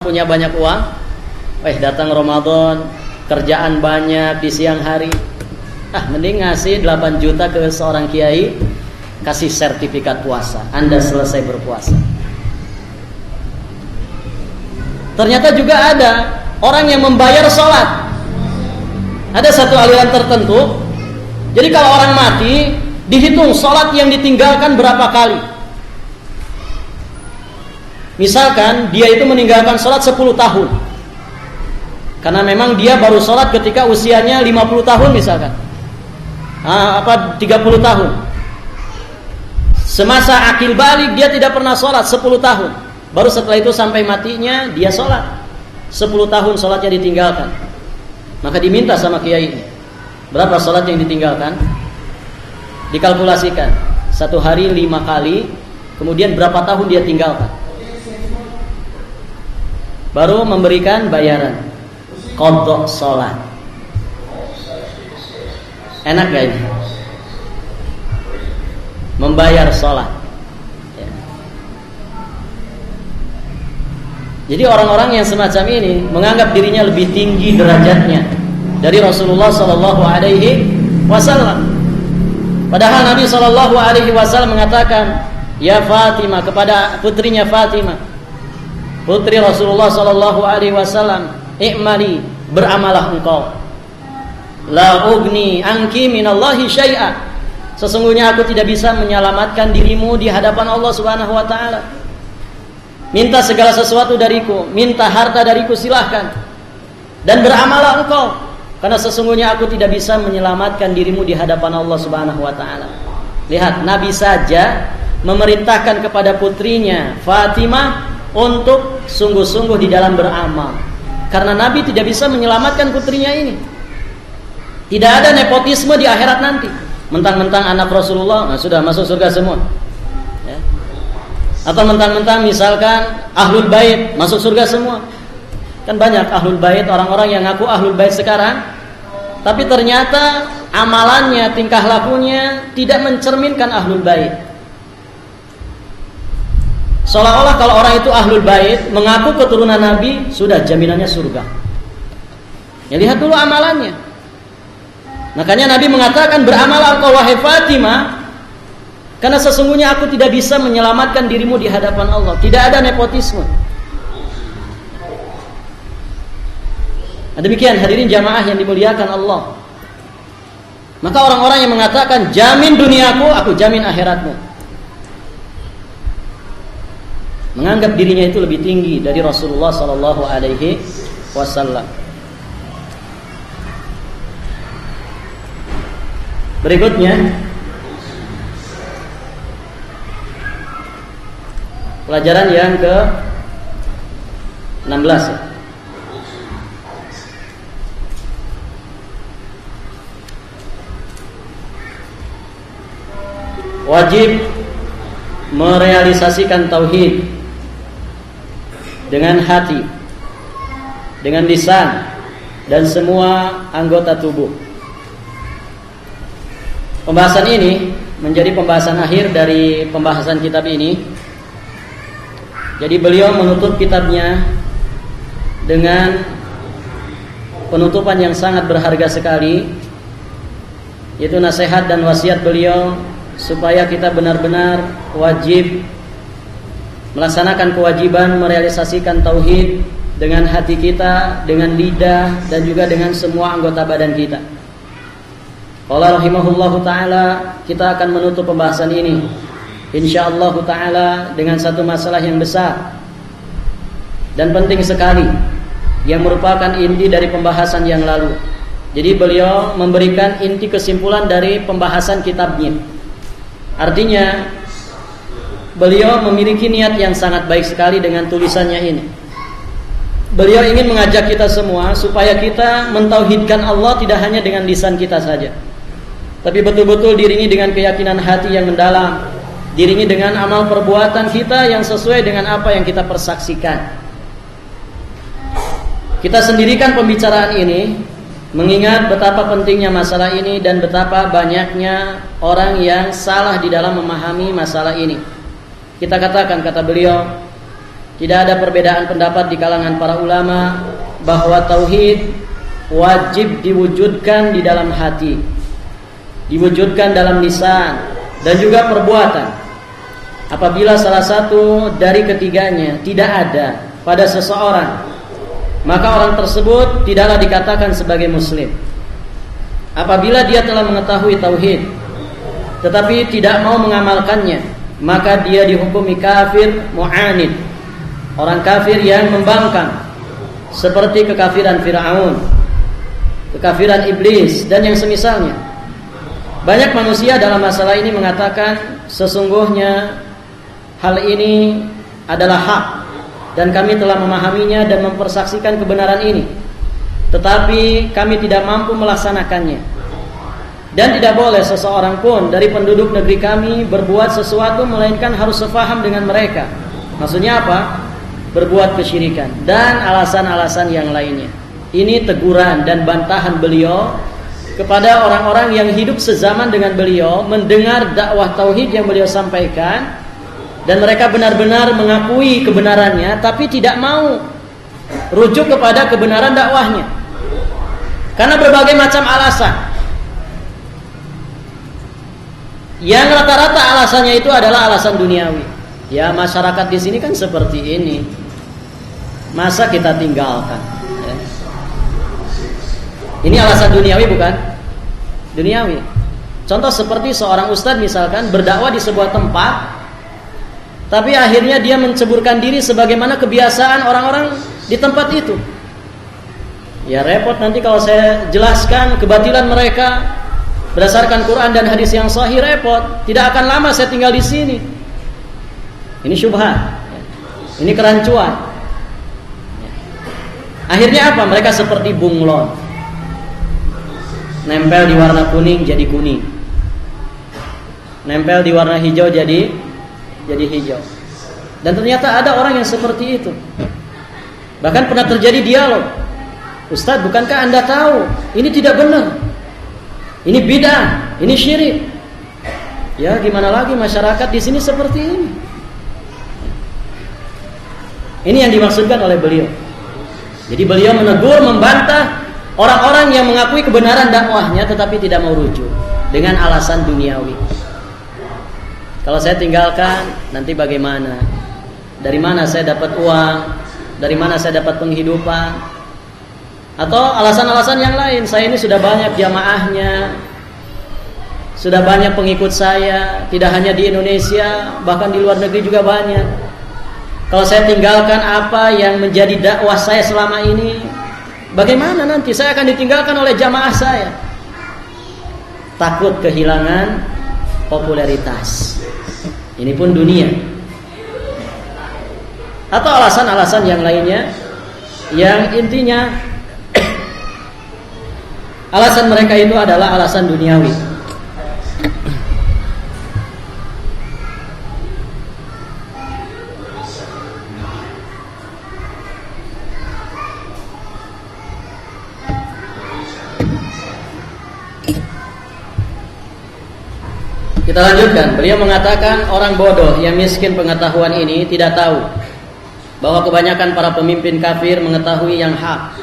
punya banyak uang, datang Ramadan, kerjaan banyak di siang hari, mending ngasih 8 juta ke seorang kiai, kasih sertifikat puasa, Anda selesai berpuasa. Ternyata juga ada orang yang membayar sholat. Ada satu aliran tertentu, jadi kalau orang mati dihitung sholat yang ditinggalkan berapa kali. Misalkan dia itu meninggalkan sholat 10 tahun, karena memang dia baru sholat ketika usianya 50 tahun misalkan, 30 tahun. Semasa akil balik dia tidak pernah sholat 10 tahun. Baru setelah itu sampai matinya dia sholat 10 tahun, sholatnya ditinggalkan. Maka diminta sama kiai ini, berapa sholat yang ditinggalkan? Dikalkulasikan, 1 hari 5 kali, kemudian berapa tahun dia tinggalkan, baru memberikan bayaran qadha sholat. Enak gak ini? Membayar sholat ya. Jadi orang-orang yang semacam ini menganggap dirinya lebih tinggi derajatnya dari Rasulullah Sallallahu Alaihi Wasallam. Padahal Nabi Sallallahu Alaihi Wasallam mengatakan, ya Fatimah, kepada putrinya Fatimah, putri Rasulullah Sallallahu Alaihi Wasallam, i'mali, beramalah engkau, la ugni anki minallahi syai'a, sesungguhnya aku tidak bisa menyelamatkan dirimu di hadapan Allah Subhanahu wa taala. Minta segala sesuatu dariku, minta harta dariku silahkan, dan beramalah engkau, karena sesungguhnya aku tidak bisa menyelamatkan dirimu di hadapan Allah Subhanahu wa taala. Lihat, Nabi saja memerintahkan kepada putrinya Fatimah untuk sungguh-sungguh di dalam beramal, karena Nabi tidak bisa menyelamatkan putrinya ini. Tidak ada nepotisme di akhirat nanti. Mentang-mentang anak Rasulullah, sudah masuk surga semua ya. Atau mentang-mentang misalkan ahlul bait masuk surga semua. Kan banyak ahlul bait, orang-orang yang ngaku ahlul bait sekarang, tapi ternyata amalannya, tingkah lakunya tidak mencerminkan ahlul bait. Seolah-olah kalau orang itu ahlul bait, mengaku keturunan Nabi, sudah jaminannya surga. Ya, lihat dulu amalannya. Makanya Nabi mengatakan, beramal engkau wahai Fatimah, karena sesungguhnya aku tidak bisa menyelamatkan dirimu di hadapan Allah. Tidak ada nepotisme. Demikian hadirin jamaah yang dimuliakan Allah. Maka orang-orang yang mengatakan, jamin duniaku, aku jamin akhiratmu, menganggap dirinya itu lebih tinggi dari Rasulullah Sallallahu Alaihi Wasallam. Berikutnya, pelajaran yang ke-16 ya. Wajib merealisasikan tauhid dengan hati, dengan lisan, dan semua anggota tubuh. Pembahasan ini menjadi pembahasan akhir dari pembahasan kitab ini. Jadi beliau menutup kitabnya dengan penutupan yang sangat berharga sekali, yaitu nasihat dan wasiat beliau supaya kita benar-benar wajib melaksanakan kewajiban merealisasikan tauhid dengan hati kita, dengan lidah, dan juga dengan semua anggota badan kita. Qala rahimahullahu ta'ala, kita akan menutup pembahasan ini insyaallah ta'ala dengan satu masalah yang besar dan penting sekali, yang merupakan inti dari pembahasan yang lalu. Jadi beliau memberikan inti kesimpulan dari pembahasan kitabnya. Artinya beliau memiliki niat yang sangat baik sekali dengan tulisannya ini. Beliau ingin mengajak kita semua supaya kita mentauhidkan Allah tidak hanya dengan lisan kita saja, tapi betul-betul diringi dengan keyakinan hati yang mendalam, diringi dengan amal perbuatan kita yang sesuai dengan apa yang kita persaksikan. Kita sendirikan pembicaraan ini mengingat betapa pentingnya masalah ini dan betapa banyaknya orang yang salah di dalam memahami masalah ini. Kita katakan, kata beliau, tidak ada perbedaan pendapat di kalangan para ulama bahwa tauhid wajib diwujudkan di dalam hati, diwujudkan dalam lisan dan juga perbuatan. Apabila salah satu dari ketiganya tidak ada pada seseorang, maka orang tersebut tidaklah dikatakan sebagai muslim. Apabila dia telah mengetahui tauhid tetapi tidak mau mengamalkannya, maka dia dihukumi kafir mu'anid, orang kafir yang membangkang, seperti kekafiran Fir'aun, kekafiran iblis dan yang semisalnya. Banyak manusia dalam masalah ini mengatakan sesungguhnya hal ini adalah hak dan kami telah memahaminya dan mempersaksikan kebenaran ini, tetapi kami tidak mampu melaksanakannya. Dan tidak boleh seseorang pun dari penduduk negeri kami berbuat sesuatu melainkan harus sefaham dengan mereka. Maksudnya apa? Berbuat kesyirikan dan alasan-alasan yang lainnya. Ini teguran dan bantahan beliau kepada orang-orang yang hidup sezaman dengan beliau, mendengar dakwah tauhid yang beliau sampaikan, dan mereka benar-benar mengakui kebenarannya tapi tidak mau rujuk kepada kebenaran dakwahnya karena berbagai macam alasan. Yang rata-rata alasannya itu adalah alasan duniawi. Ya, masyarakat di sini kan seperti ini, masa kita tinggalkan ya. Ini alasan duniawi bukan? Duniawi. Contoh seperti seorang ustadz misalkan berdakwah di sebuah tempat, tapi akhirnya dia menceburkan diri sebagaimana kebiasaan orang-orang di tempat itu. Ya repot nanti kalau saya jelaskan kebatilan mereka berdasarkan Quran dan hadis yang sahih, repot. Tidak akan lama saya tinggal di sini. Ini syubhat. Ini kerancuan. Akhirnya apa? Mereka seperti bunglon, nempel di warna kuning jadi kuning, nempel di warna hijau jadi hijau. Dan ternyata ada orang yang seperti itu. Bahkan pernah terjadi dialog, Ustadz, bukankah Anda tahu ini tidak benar, ini bid'ah, ini syirik? Ya gimana lagi, masyarakat di sini seperti ini. Ini yang dimaksudkan oleh beliau. Jadi beliau menegur, membantah orang-orang yang mengakui kebenaran dakwahnya tetapi tidak mau rujuk dengan alasan duniawi. Kalau saya tinggalkan, nanti bagaimana? Dari mana saya dapat uang? Dari mana saya dapat penghidupan? Atau alasan-alasan yang lain. Saya ini sudah banyak jamaahnya, sudah banyak pengikut saya, tidak hanya di Indonesia, bahkan di luar negeri juga banyak. Kalau saya tinggalkan apa yang menjadi dakwah saya selama ini, bagaimana nanti? Saya akan ditinggalkan oleh jamaah saya. Takut kehilangan popularitas. Ini pun dunia. Atau alasan-alasan yang lainnya, yang intinya alasan mereka itu adalah alasan duniawi. Kita lanjutkan. Beliau mengatakan orang bodoh yang miskin pengetahuan ini tidak tahu bahwa kebanyakan para pemimpin kafir mengetahui yang hak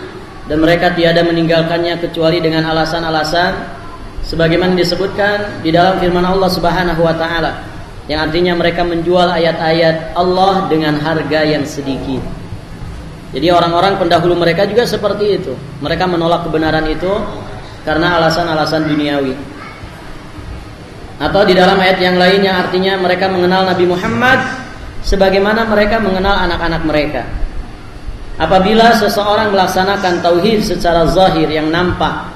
dan mereka tiada meninggalkannya kecuali dengan alasan-alasan sebagaimana disebutkan di dalam firman Allah Subhanahu wa taala, yang artinya mereka menjual ayat-ayat Allah dengan harga yang sedikit. Jadi orang-orang pendahulu mereka juga seperti itu. Mereka menolak kebenaran itu karena alasan-alasan duniawi. Atau di dalam ayat yang lain yang artinya mereka mengenal Nabi Muhammad sebagaimana mereka mengenal anak-anak mereka. Apabila seseorang melaksanakan tauhid secara zahir yang nampak,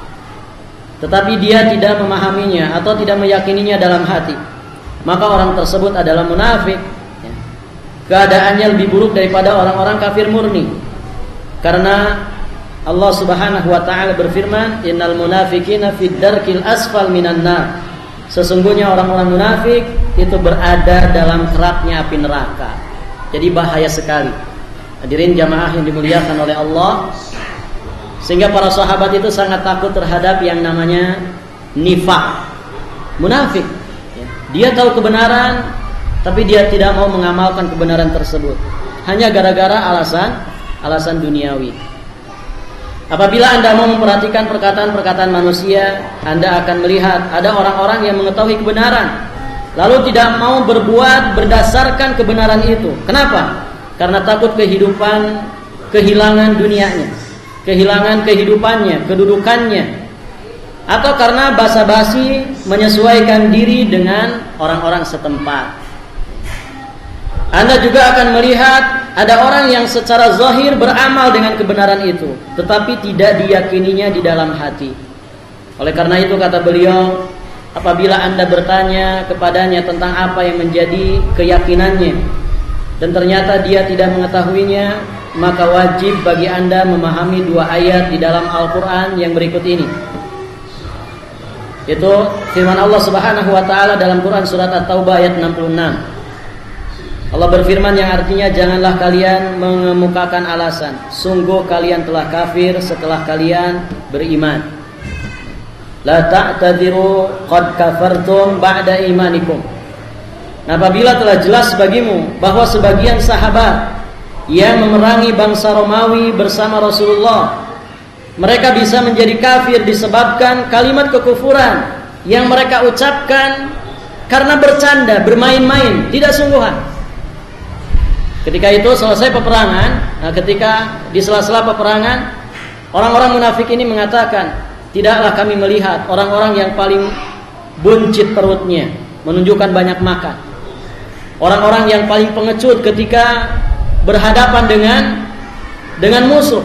tetapi dia tidak memahaminya atau tidak meyakininya dalam hati, maka orang tersebut adalah munafik. Keadaannya lebih buruk daripada orang-orang kafir murni. Karena Allah Subhanahu wa taala berfirman, "Innal munafiqina fid darkil asfal minan nar." Sesungguhnya orang-orang munafik itu berada dalam keraknya api neraka. Jadi bahaya sekali. Hadirin jamaah yang dimuliakan oleh Allah, sehingga para sahabat itu sangat takut terhadap yang namanya nifaq, munafik. Dia tahu kebenaran, tapi dia tidak mau mengamalkan kebenaran tersebut. hanya gara-gara alasan duniawi. Apabila Anda mau memperhatikan perkataan-perkataan manusia, Anda akan melihat ada orang-orang yang mengetahui kebenaran lalu tidak mau berbuat berdasarkan kebenaran itu. Kenapa? Karena takut kehilangan dunianya, kehilangan kehidupannya, kedudukannya, atau karena basa-basi menyesuaikan diri dengan orang-orang setempat. Anda juga akan melihat ada orang yang secara zahir beramal dengan kebenaran itu, tetapi tidak diyakininya di dalam hati. Oleh karena itu kata beliau, apabila Anda bertanya kepadanya tentang apa yang menjadi keyakinannya dan ternyata dia tidak mengetahuinya, maka wajib bagi Anda memahami 2 ayat di dalam Al-Quran yang berikut ini. Itu firman Allah Subhanahu wa taala dalam Quran surat At-Taubah ayat 66. Allah berfirman yang artinya, janganlah kalian mengemukakan alasan, sungguh kalian telah kafir setelah kalian beriman. La ta'tadiru qad kafartum ba'da imanikum. Nah, apabila telah jelas bagimu bahwa sebagian sahabat yang memerangi bangsa Romawi bersama Rasulullah, mereka bisa menjadi kafir disebabkan kalimat kekufuran yang mereka ucapkan karena bercanda, bermain-main, tidak sungguhan. Ketika itu selesai peperangan, ketika di sela-sela peperangan, orang-orang munafik ini mengatakan, tidaklah kami melihat orang-orang yang paling buncit perutnya, menunjukkan banyak makan, orang-orang yang paling pengecut ketika berhadapan dengan musuh,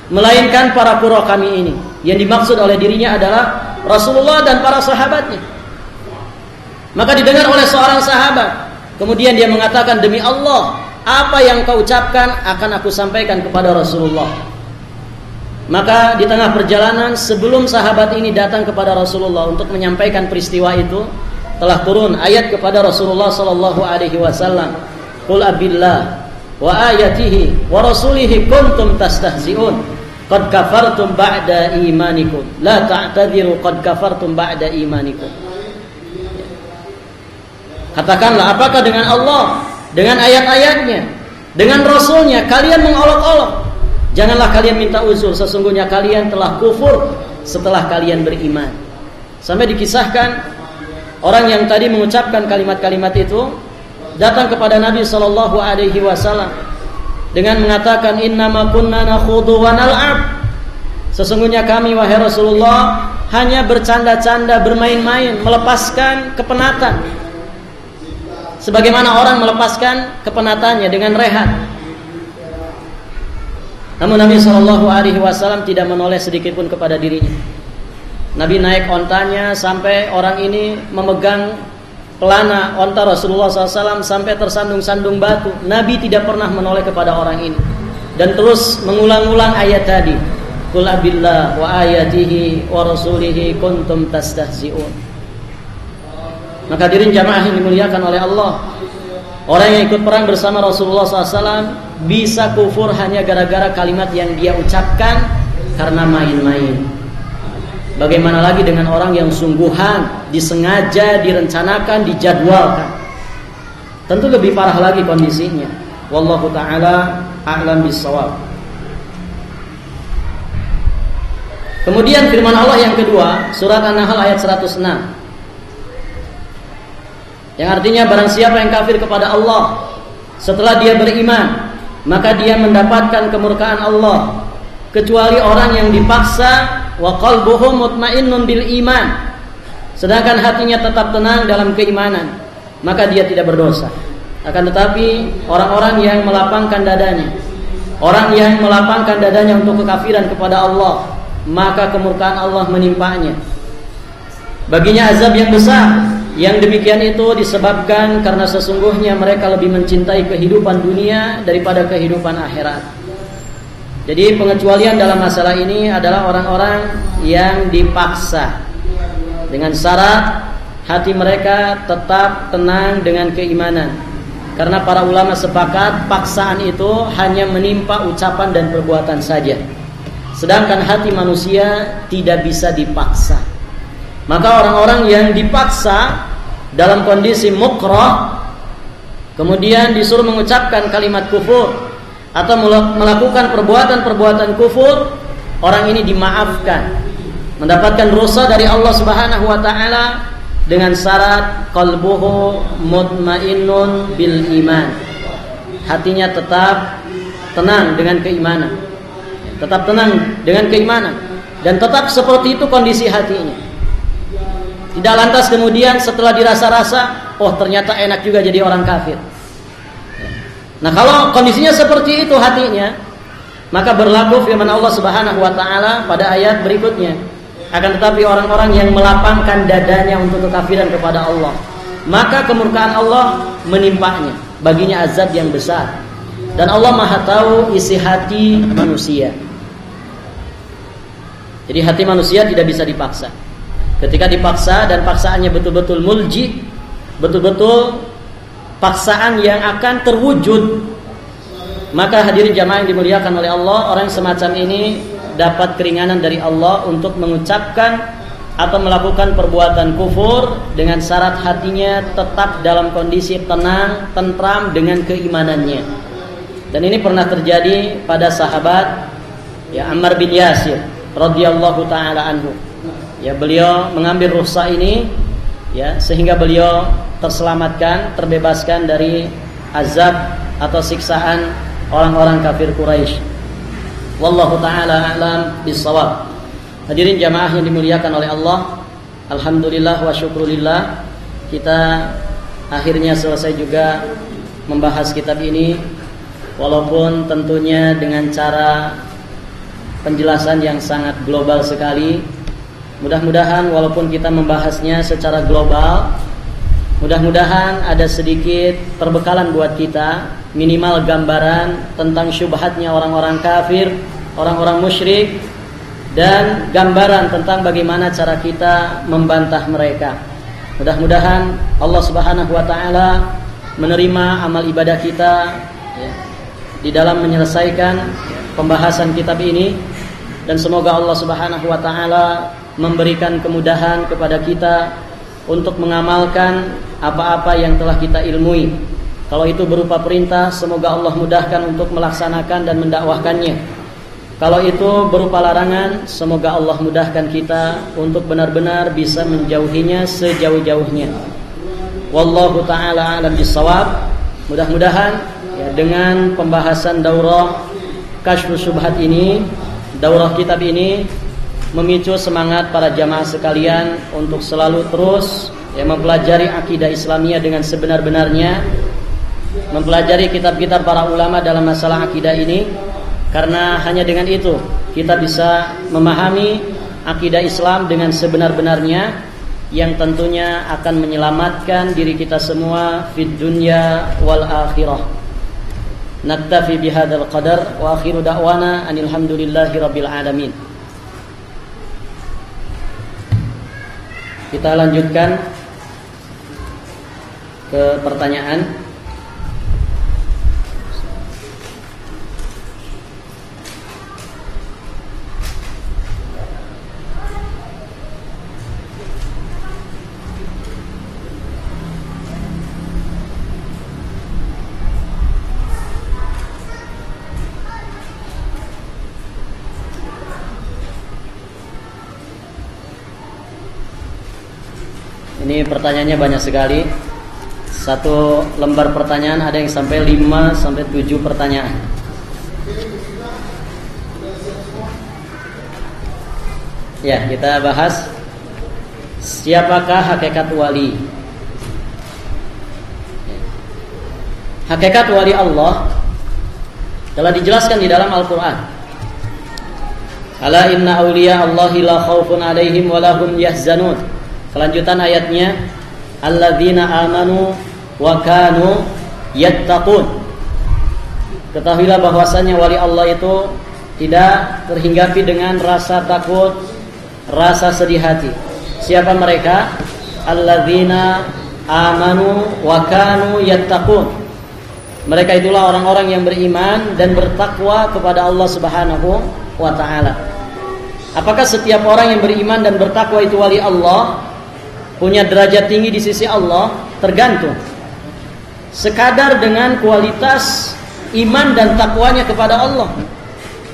melainkan para qurra kami ini. Yang dimaksud oleh dirinya adalah Rasulullah dan para sahabatnya. Maka didengar oleh seorang sahabat, kemudian dia mengatakan, demi Allah, apa yang kau ucapkan akan aku sampaikan kepada Rasulullah. Maka di tengah perjalanan sebelum sahabat ini datang kepada Rasulullah untuk menyampaikan peristiwa itu, telah turun ayat kepada Rasulullah sallallahu alaihi wasallam, qul abillah wa ayatihi wa rasulihi kuntum tastahzi'un qad kafartum ba'da imanikum la ta'tadiru qad kafartum ba'da imanikum. Katakanlah, apakah dengan Allah, dengan ayat-ayatnya, dengan Rasulnya kalian mengolok-olok? Janganlah kalian minta uzur, sesungguhnya kalian telah kufur setelah kalian beriman. Sampai dikisahkan orang yang tadi mengucapkan kalimat-kalimat itu datang kepada Nabi sallallahu alaihi wasallam dengan mengatakan, innama kunna nakhudu wa nal'ab. Sesungguhnya kami wahai Rasulullah hanya bercanda-canda, bermain-main, melepaskan kepenatan, sebagaimana orang melepaskan kepenatannya dengan rehat. Namun Nabi SAW tidak menoleh sedikit pun kepada dirinya. Nabi naik ontanya sampai orang ini memegang pelana onta Rasulullah SAW sampai tersandung-sandung batu. Nabi tidak pernah menoleh kepada orang ini dan terus mengulang-ulang ayat tadi, qul abillah wa ayatihi wa rasulihi kuntum tastahzi'un. Maka hadirin jamaah yang dimuliakan oleh Allah, orang yang ikut perang bersama Rasulullah SAW bisa kufur hanya gara-gara kalimat yang dia ucapkan karena main-main. Bagaimana lagi dengan orang yang sungguhan, disengaja, direncanakan, dijadwalkan? Tentu lebih parah lagi kondisinya. Wallahu ta'ala a'lam bissawab. Kemudian firman Allah yang kedua, surat An-Nahl ayat 106, yang artinya barang siapa yang kafir kepada Allah setelah dia beriman, maka dia mendapatkan kemurkaan Allah, kecuali orang yang dipaksa wa qalbuhu mutmainnun bil iman, sedangkan hatinya tetap tenang dalam keimanan, maka dia tidak berdosa. Akan tetapi orang-orang yang melapangkan dadanya, orang yang melapangkan dadanya untuk kekafiran kepada Allah, maka kemurkaan Allah menimpanya. Baginya azab yang besar. Yang demikian itu disebabkan karena sesungguhnya mereka lebih mencintai kehidupan dunia daripada kehidupan akhirat. Jadi pengecualian dalam masalah ini adalah orang-orang yang dipaksa dengan syarat hati mereka tetap tenang dengan keimanan. Karena para ulama sepakat paksaan itu hanya menimpa ucapan dan perbuatan saja, sedangkan hati manusia tidak bisa dipaksa. Maka orang-orang yang dipaksa dalam kondisi mukrah, kemudian disuruh mengucapkan kalimat kufur atau melakukan perbuatan-perbuatan kufur, orang ini dimaafkan, mendapatkan rukhsah dari Allah Subhanahu wa taala dengan syarat qalbuhu mutmainnun bil iman. Hatinya tetap tenang dengan keimanan. Tetap tenang dengan keimanan dan tetap seperti itu kondisi hatinya. Tidak lantas kemudian setelah dirasa-rasa, oh ternyata enak juga jadi orang kafir. Nah, kalau kondisinya seperti itu hatinya, maka berlaku firman Allah Subhanahu wa taala pada ayat berikutnya. Akan tetapi orang-orang yang melapangkan dadanya untuk kekafiran kepada Allah, maka kemurkaan Allah menimpanya, baginya azab yang besar. Dan Allah Maha tahu isi hati manusia. Jadi hati manusia tidak bisa dipaksa. Ketika dipaksa dan paksaannya betul-betul mulji, betul-betul paksaan yang akan terwujud, maka hadirin jamaah yang dimuliakan oleh Allah, orang semacam ini dapat keringanan dari Allah untuk mengucapkan atau melakukan perbuatan kufur dengan syarat hatinya tetap dalam kondisi tenang, tentram dengan keimanannya. Dan ini pernah terjadi pada sahabat ya Ammar bin Yasir radhiyallahu taala anhu. Ya, beliau mengambil rukhsah ini ya sehingga beliau terselamatkan, terbebaskan dari azab atau siksaan orang-orang kafir Quraisy. Wallahu taala a'lam bissawab. Hadirin jamaah yang dimuliakan oleh Allah, alhamdulillah wa syukrulillah, kita akhirnya selesai juga membahas kitab ini, walaupun tentunya dengan cara penjelasan yang sangat global sekali. Mudah-mudahan walaupun kita membahasnya secara global, mudah-mudahan ada sedikit perbekalan buat kita, minimal gambaran tentang syubhatnya orang-orang kafir, orang-orang musyrik, dan gambaran tentang bagaimana cara kita membantah mereka. Mudah-mudahan Allah Subhanahu wa taala menerima amal ibadah kita ya, di dalam menyelesaikan pembahasan kitab ini, dan semoga Allah Subhanahu wa taala memberikan kemudahan kepada kita untuk mengamalkan apa-apa yang telah kita ilmui. Kalau itu berupa perintah, semoga Allah mudahkan untuk melaksanakan dan mendakwahkannya. Kalau itu berupa larangan, semoga Allah mudahkan kita untuk benar-benar bisa menjauhinya sejauh-jauhnya. Wallahu ta'ala a'lam bissawab. Mudah-mudahan ya, dengan pembahasan daurah Kasyfus Syubhat ini, daurah kitab ini, memicu semangat para jamaah sekalian untuk selalu terus ya, mempelajari akidah Islamiyah dengan sebenar-benarnya, mempelajari kitab-kitab para ulama dalam masalah akidah ini, karena hanya dengan itu kita bisa memahami akidah Islam dengan sebenar-benarnya, yang tentunya akan menyelamatkan diri kita semua fid dunya wal akhirah. Naktafi bihadzal qadar wa akhiru da'wana anil hamdulillahi rabbil alamin. Kita lanjutkan ke pertanyaan. Ini pertanyaannya banyak sekali. Satu lembar pertanyaan ada yang sampai 5 sampai 7 pertanyaan. Ya, kita bahas siapakah hakikat wali. Hakikat wali Allah telah dijelaskan di dalam Al-Quran. Ala inna awliya Allahi la khawfun alaihim wa lahum yahzanun. Kelanjutan ayatnya, alladzina amanu wa kanu yattaqun. Ketahuilah bahwasanya wali Allah itu tidak terhinggapi dengan rasa takut, rasa sedih hati. Siapa mereka? Alladzina amanu wa kanu yattaqun. Mereka itulah orang-orang yang beriman dan bertakwa kepada Allah Subhanahu wa taala. Apakah setiap orang yang beriman dan bertakwa itu wali Allah, punya derajat tinggi di sisi Allah? Tergantung. sekadar dengan kualitas iman dan takwanya kepada Allah.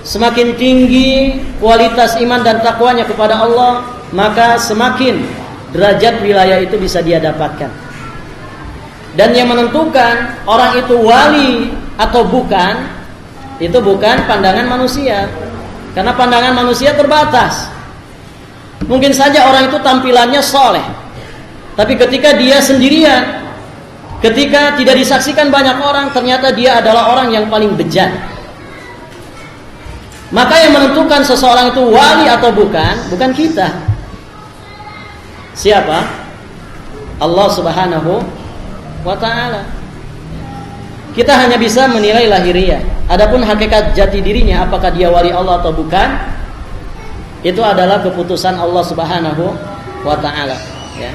Semakin tinggi kualitas iman dan takwanya kepada Allah, maka semakin derajat wilayah itu bisa dia dapatkan. Dan yang menentukan orang itu wali atau bukan, itu bukan pandangan manusia. Karena pandangan manusia terbatas. Mungkin saja orang itu tampilannya soleh, tapi ketika dia sendirian, ketika tidak disaksikan banyak orang, ternyata dia adalah orang yang paling bejat. Maka yang menentukan seseorang itu wali atau bukan kita. Siapa? Allah Subhanahu wa ta'ala. Kita hanya bisa menilai lahiriah. Adapun hakikat jati dirinya, apakah dia wali Allah atau bukan, itu adalah keputusan Allah Subhanahu wa ta'ala, ya.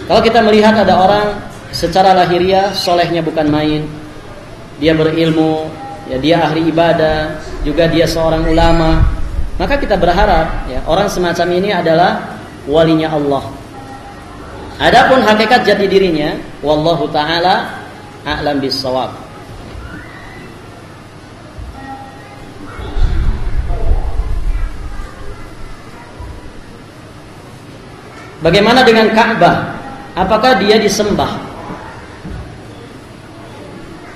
Kalau kita melihat ada orang secara lahiriah solehnya bukan main, dia berilmu, ya, dia ahli ibadah, juga dia seorang ulama, maka kita berharap, ya, orang semacam ini adalah walinya Allah. Adapun hakikat jati dirinya, wallahu ta'ala a'lam bis-shawab. Bagaimana dengan Ka'bah? Apakah dia disembah?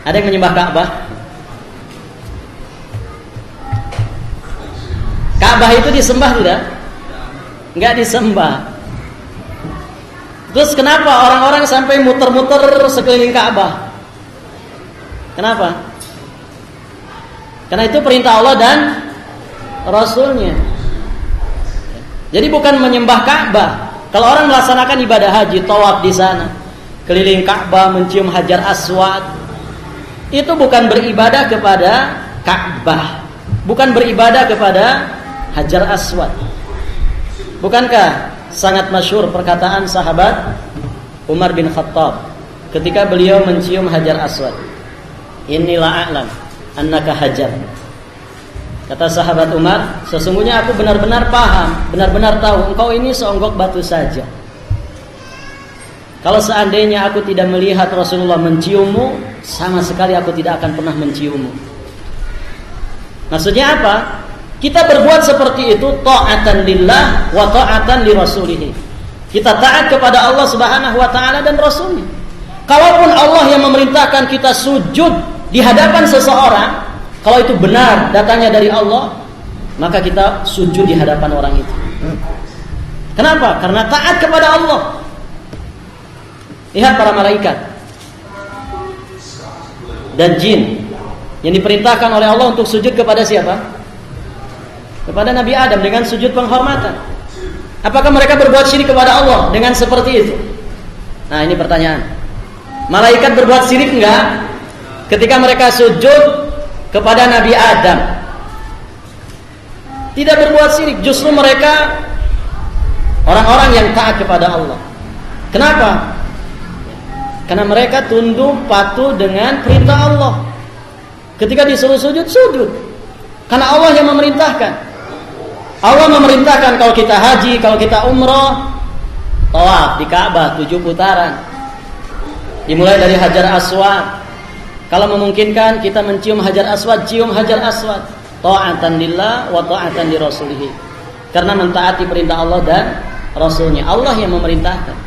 Ada yang menyembah Ka'bah? Ka'bah itu disembah tidak? Enggak disembah. Terus kenapa orang-orang sampai muter-muter sekeliling Ka'bah? Kenapa? Karena itu perintah Allah dan Rasulnya. Jadi bukan menyembah Ka'bah. Kalau orang melaksanakan ibadah haji, tawaf di sana, keliling Ka'bah, mencium Hajar Aswad, itu bukan beribadah kepada Ka'bah, bukan beribadah kepada Hajar Aswad. Bukankah sangat masyhur perkataan sahabat Umar bin Khattab ketika beliau mencium Hajar Aswad, "Inni la a'lam annaka hajar." Kata sahabat Umar, sesungguhnya aku benar-benar paham, benar-benar tahu engkau ini seonggok batu saja. Kalau seandainya aku tidak melihat Rasulullah menciummu, sama sekali aku tidak akan pernah menciummu. Maksudnya apa? Kita berbuat seperti itu ta'atan lillah wa ta'atan li rasulih. Kita taat kepada Allah Subhanahu wa taala dan Rasulnya. Kalaupun Allah yang memerintahkan kita sujud di hadapan seseorang, kalau itu benar datangnya dari Allah, maka kita sujud di hadapan orang itu. Kenapa? Karena taat kepada Allah. Lihat para malaikat dan jin yang diperintahkan oleh Allah untuk sujud kepada siapa? Kepada Nabi Adam dengan sujud penghormatan. Apakah mereka berbuat syirik kepada Allah dengan seperti itu? Nah, ini pertanyaan. Malaikat berbuat syirik enggak ketika mereka sujud kepada Nabi Adam? Tidak berbuat syirik, justru mereka orang-orang yang taat kepada Allah. Kenapa? Karena mereka tunduk patuh dengan perintah Allah. Ketika disuruh sujud, sujud. Karena Allah yang memerintahkan. Allah memerintahkan kalau kita haji, kalau kita umrah, tawaf di Ka'bah 7 putaran. Dimulai dari Hajar Aswad. Kalau memungkinkan kita mencium Hajar Aswad, cium Hajar Aswad. Ta'atan lillah wa ta'atan li rasulih. Karena mentaati perintah Allah dan Rasulnya. Allah yang memerintahkan.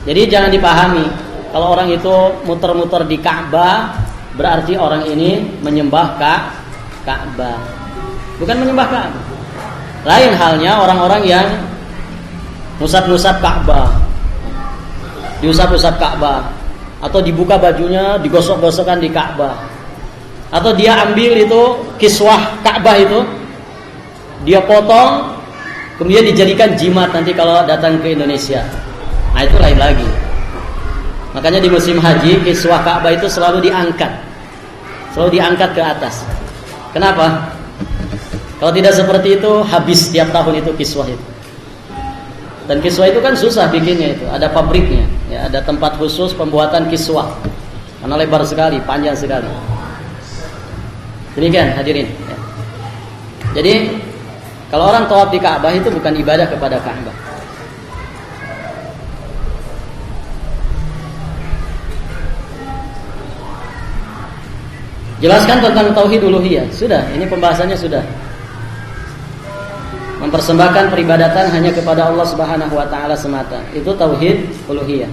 Jadi jangan dipahami kalau orang itu muter-muter di Ka'bah berarti orang ini menyembah Ka'bah. Bukan menyembah Ka'bah. Lain halnya orang-orang yang ngusap-ngusap Ka'bah, diusap-usap Ka'bah, atau dibuka bajunya, digosok-gosokkan di Ka'bah, atau dia ambil itu kiswah Ka'bah itu, dia potong, kemudian dijadikan jimat nanti kalau datang ke Indonesia. Nah, itu lain lagi. Makanya di musim haji kiswah Ka'bah itu selalu diangkat ke atas. Kenapa? Kalau tidak seperti itu, habis setiap tahun itu kiswah itu. Dan kiswah itu kan susah bikinnya itu, ada pabriknya, ya, ada tempat khusus pembuatan kiswah. Karena lebar sekali, panjang sekali. Demikian hadirin. Ya. Jadi kalau orang tawaf di Ka'bah itu bukan ibadah kepada Ka'bah. Jelaskan tentang tauhid uluhiyah. Sudah, ini pembahasannya sudah. Mempersembahkan peribadatan hanya kepada Allah Subhanahu wa taala semata. Itu tauhid uluhiyah.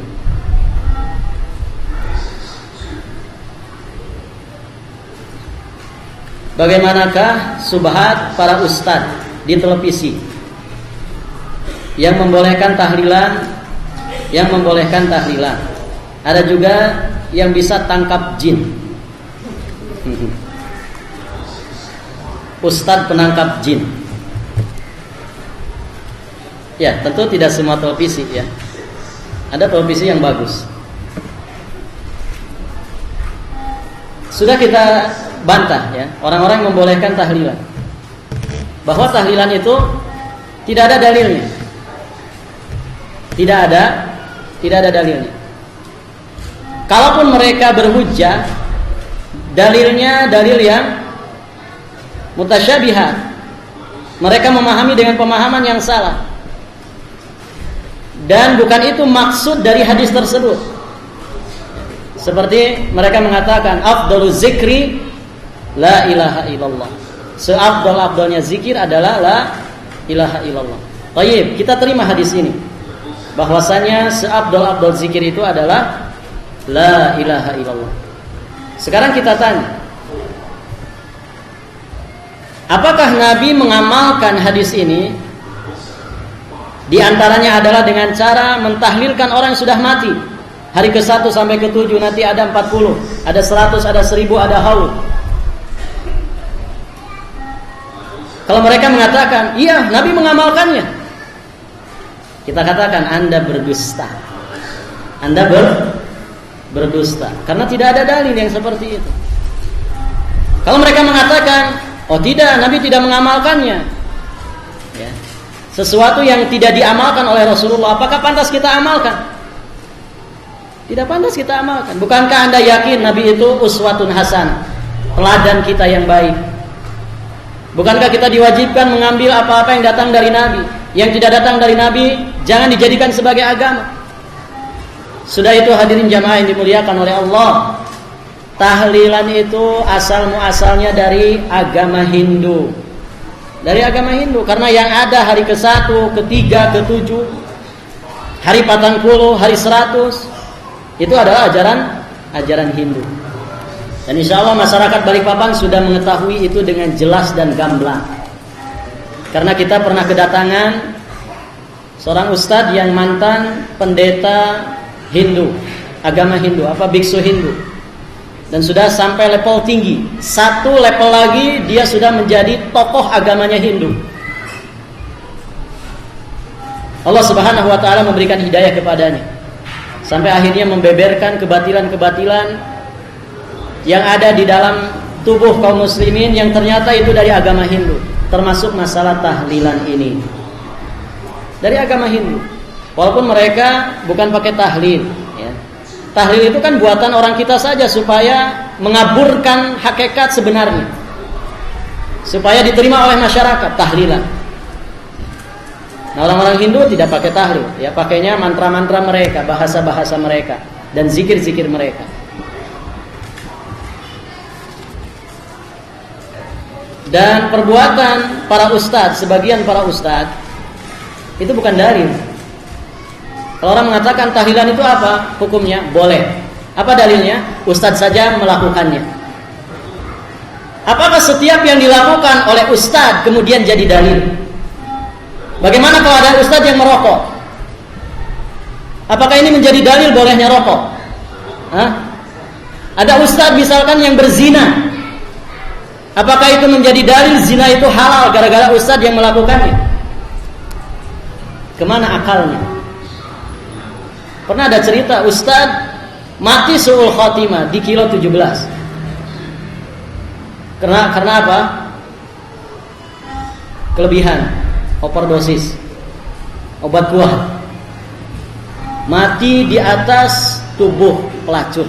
Bagaimanakah subhat para ustadz di televisi yang membolehkan tahlilan, Ada juga yang bisa tangkap jin. Ustadz penangkap jin. Ya, tentu tidak semua televisi ya. Ada televisi yang bagus. Sudah kita bantah ya, orang-orang membolehkan tahlilan, bahwa tahlilan itu tidak ada dalilnya. Tidak ada dalilnya. Kalaupun mereka berhujjah, dalilnya dalil yang mutasyabihat. Mereka memahami dengan pemahaman yang salah. Dan bukan itu maksud dari hadis tersebut. Seperti mereka mengatakan afdalu zikri la ilaha illallah. Seafdal-afdalnya zikir adalah la ilaha illallah. Baik, kita terima hadis ini. Bahwasanya seafdal-afdal zikir itu adalah la ilaha illallah. Sekarang kita tanya, apakah Nabi mengamalkan hadis ini? Di antaranya adalah dengan cara mentahlilkan orang yang sudah mati. Hari ke-1 sampai ke-7 nanti ada 40, ada 100, ada 1000, ada haul. Kalau mereka mengatakan, iya, Nabi mengamalkannya, kita katakan Anda berdusta. Anda berdusta karena tidak ada dalil yang seperti itu. Kalau mereka mengatakan, oh tidak, Nabi tidak mengamalkannya, ya, sesuatu yang tidak diamalkan oleh Rasulullah, apakah pantas kita amalkan? Tidak pantas kita amalkan. Bukankah Anda yakin Nabi itu uswatun hasan, teladan kita yang baik? Bukankah kita diwajibkan mengambil apa-apa yang datang dari Nabi? Yang tidak datang dari Nabi jangan dijadikan sebagai agama. Sudah itu hadirin jamaah yang dimuliakan oleh Allah, tahlilan itu asal-muasalnya dari agama Hindu. Dari agama Hindu, karena yang ada hari ke-1, ke-3, ke-7, hari 40, hari 100 itu adalah ajaran Hindu. Dan insya Allah masyarakat Balikpapan sudah mengetahui itu dengan jelas dan gamblang. Karena kita pernah kedatangan seorang ustadz yang mantan pendeta Hindu, agama Hindu, biksu Hindu. Dan sudah sampai level tinggi. Satu level lagi dia sudah menjadi tokoh agamanya Hindu. Allah Subhanahu wa taala memberikan hidayah kepadanya. Sampai akhirnya membeberkan kebatilan-kebatilan yang ada di dalam tubuh kaum muslimin yang ternyata itu dari agama Hindu, termasuk masalah tahlilan ini. Dari agama Hindu. Walaupun mereka bukan pakai tahlil, ya. Tahlil itu kan buatan orang kita saja supaya mengaburkan hakikat sebenarnya, supaya diterima oleh masyarakat, tahlilan. Nah, orang-orang Hindu tidak pakai tahlil, ya, pakainya mantra-mantra mereka, bahasa-bahasa mereka, dan zikir-zikir mereka. Dan perbuatan para ustadz, sebagian para ustadz, itu bukan dalil. Kalau orang mengatakan tahlilan itu apa hukumnya? Boleh. Apa dalilnya? Ustadz saja melakukannya. Apakah setiap yang dilakukan oleh ustadz kemudian jadi dalil? Bagaimana kalau ada ustadz yang merokok? Apakah ini menjadi dalil bolehnya rokok? Ada ustadz misalkan yang berzina. Apakah itu menjadi dalil zina itu halal gara-gara ustadz yang melakukannya? Kemana akalnya? Pernah ada cerita ustadz mati su'ul khotimah di kilo 17. Karena apa? Kelebihan, overdosis, obat kuat. Mati di atas tubuh pelacur.